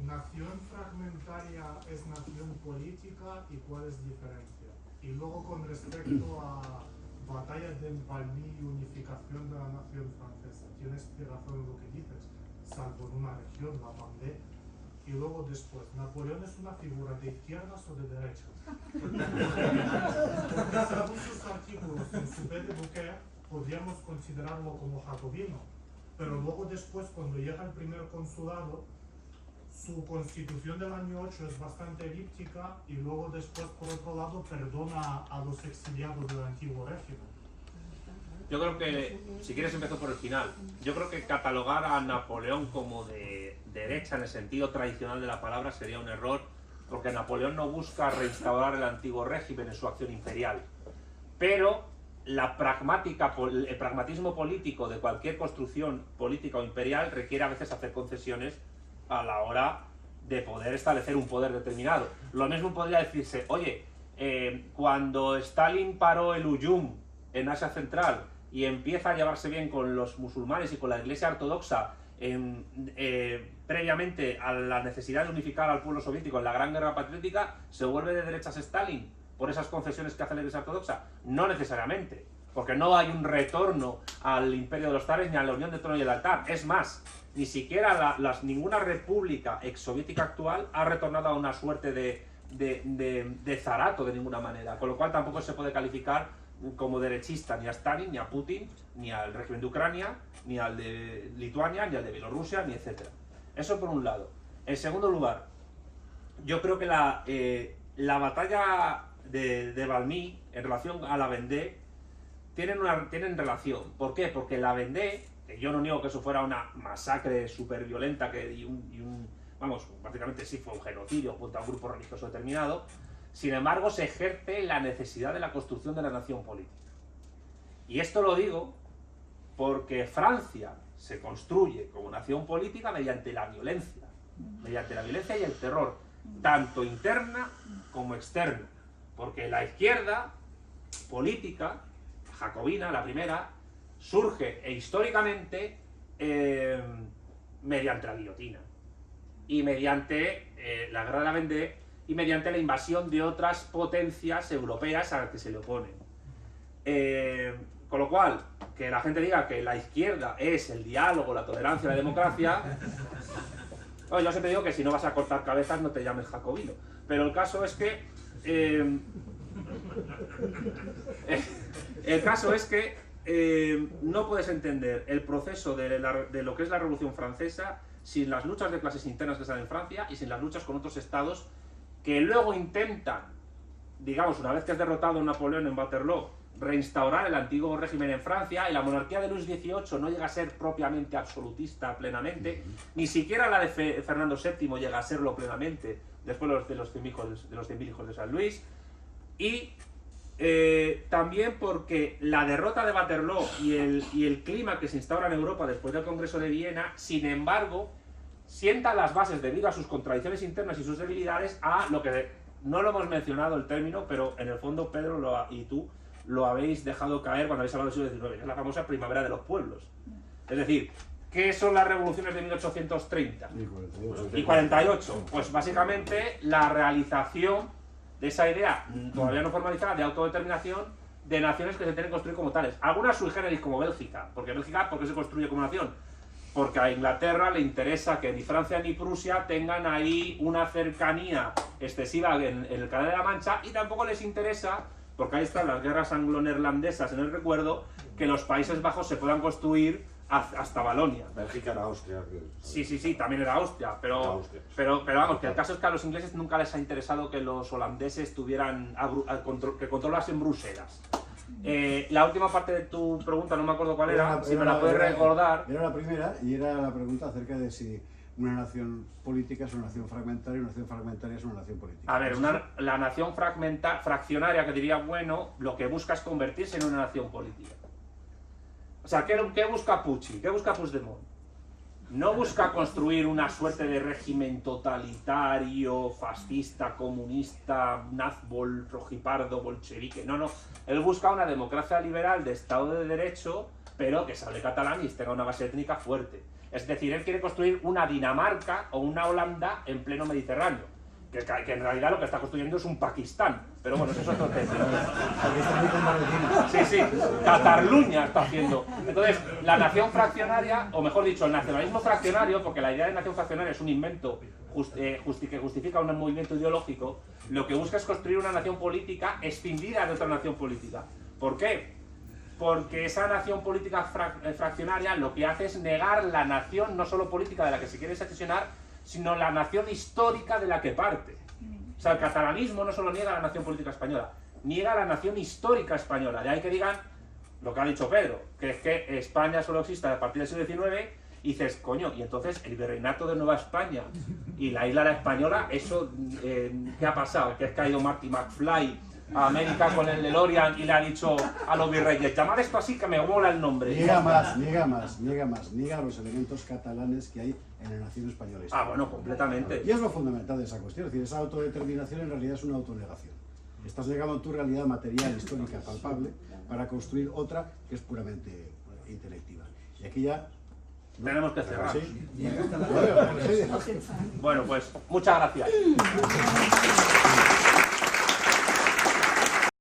Speaker 9: Nación fragmentaria es nación política y cuál es diferencia. Y luego con respecto a batalla del Valmy y unificación de la nación francesa, tienes razón en lo que dices, salvo en una región, la Vendée. Y luego después, ¿Napoleón es una figura de izquierdas o de derechas? Porque según sus artículos en su P de Bouquet, podríamos considerarlo como jacobino, pero luego después, cuando llega el primer consulado, su constitución del año 8 es bastante elíptica y luego después, por otro lado, perdona a los exiliados del antiguo régimen.
Speaker 3: Yo creo que, si quieres empiezo por el final, yo creo que catalogar a Napoleón como de derecha en el sentido tradicional de la palabra sería un error, porque Napoleón no busca reinstaurar el antiguo régimen en su acción imperial, pero el pragmatismo político de cualquier construcción política o imperial requiere a veces hacer concesiones a la hora de poder establecer un poder determinado. Lo mismo podría decirse, oye, cuando Stalin paró el Uyum en Asia Central y empieza a llevarse bien con los musulmanes y con la Iglesia ortodoxa previamente a la necesidad de unificar al pueblo soviético en la Gran Guerra Patriótica, ¿se vuelve de derechas Stalin por esas concesiones que hace la Iglesia ortodoxa? No necesariamente, porque no hay un retorno al imperio de los zares ni a la unión del trono y el altar. Es más, ni siquiera ninguna república exsoviética actual ha retornado a una suerte de zarato de ninguna manera, con lo cual tampoco se puede calificar como derechista ni a Stalin, ni a Putin, ni al régimen de Ucrania, ni al de Lituania, ni al de Bielorrusia, ni etcétera. Eso por un lado. En segundo lugar, yo creo que la batalla de Valmy en relación a la Vendée tienen relación. ¿Por qué? Porque la Vendée, que yo no niego que eso fuera una masacre súper violenta vamos, prácticamente sí fue un genocidio junto a un grupo religioso determinado. Sin embargo, se ejerce la necesidad de la construcción de la nación política. Y esto lo digo porque Francia se construye como nación política mediante la violencia y el terror, tanto interna como externa. Porque la izquierda política, jacobina, la primera, surge históricamente mediante la guillotina y mediante la guerra de la Vendée y mediante la invasión de otras potencias europeas a las que se le oponen. Con lo cual, que la gente diga que la izquierda es el diálogo, la tolerancia, la democracia... Bueno, yo siempre digo que si no vas a cortar cabezas no te llames jacobino. Pero el caso es que... el caso es que no puedes entender el proceso de lo que es la Revolución Francesa sin las luchas de clases internas que están en Francia y sin las luchas con otros estados que luego intentan, digamos, una vez que es derrotado Napoleón en Waterloo, reinstaurar el antiguo régimen en Francia, y la monarquía de Luis XVIII no llega a ser propiamente absolutista plenamente, ni siquiera la de Fernando VII llega a serlo plenamente, después de los 100.000 hijos de San Luis, y también porque la derrota de Waterloo y el clima que se instaura en Europa después del Congreso de Viena, sin embargo, sienta las bases, debido a sus contradicciones internas y sus debilidades, a lo que no lo hemos mencionado el término, pero en el fondo Pedro y tú lo habéis dejado caer cuando habéis hablado del siglo XIX, es la famosa primavera de los pueblos. Es decir, ¿qué son las revoluciones de 1830 y 48? Pues básicamente la realización de esa idea todavía no formalizada de autodeterminación de naciones que se tienen que construir como tales. Algunas sui generis como Bélgica, porque Bélgica, ¿por qué se construye como nación? Porque a Inglaterra le interesa que ni Francia ni Prusia tengan ahí una cercanía excesiva en el Canal de la Mancha, y tampoco les interesa porque ahí están las guerras anglo-neerlandesas en el recuerdo, que los Países Bajos se puedan construir hasta Valonia.
Speaker 8: Bélgica era Austria.
Speaker 3: Sí, también era Austria, pero vamos, que el caso es que a los ingleses nunca les ha interesado que los holandeses tuvieran que controlasen Bruselas. La última parte de tu pregunta, no me acuerdo cuál era, si me la puedes recordar.
Speaker 2: Era la primera, y era la pregunta acerca de si una nación política es una nación fragmentaria y una nación fragmentaria es una nación política.
Speaker 3: A ver, la nación fraccionaria, que diría, bueno, lo que busca es convertirse en una nación política. O sea, ¿qué busca Pucci? ¿Qué busca Puigdemont? No busca construir una suerte de régimen totalitario, fascista, comunista, nazbol, rojipardo, bolchevique. No. Él busca una democracia liberal de Estado de Derecho, pero que se hable catalán y tenga una base étnica fuerte. Es decir, él quiere construir una Dinamarca o una Holanda en pleno Mediterráneo. Que en realidad lo que está construyendo es un Pakistán. Pero bueno, eso es otro tema. Sí, Cataluña está haciendo. Entonces, la nación fraccionaria, o mejor dicho, el nacionalismo fraccionario, porque la idea de nación fraccionaria es un invento que justifica un movimiento ideológico, lo que busca es construir una nación política escindida de otra nación política. ¿Por qué? Porque esa nación política fraccionaria lo que hace es negar la nación no solo política de la que se quiere secesionar, sino la nación histórica de la que parte. O sea, el catalanismo no solo niega la nación política española, niega la nación histórica española. De ahí que digan lo que ha dicho Pedro, que es que España solo existe a partir del siglo XIX, y dices, coño, y entonces el virreinato de Nueva España y la isla española, eso, ¿qué ha pasado? Que es que ha ido Marty McFly a América con el DeLorean y le ha dicho a los virreyes, llamad esto así que me mola el nombre.
Speaker 2: Niega los elementos catalanes que hay en la nación española.
Speaker 3: Bueno, completamente.
Speaker 2: Y es lo fundamental de esa cuestión, es decir, esa autodeterminación en realidad es una autonegación. Estás negando tu realidad material, histórica, palpable, para construir otra que es puramente intelectiva. Y aquí ya...
Speaker 3: Tenemos que cerrar.
Speaker 2: ¿Sí?
Speaker 3: Bueno, pues muchas gracias.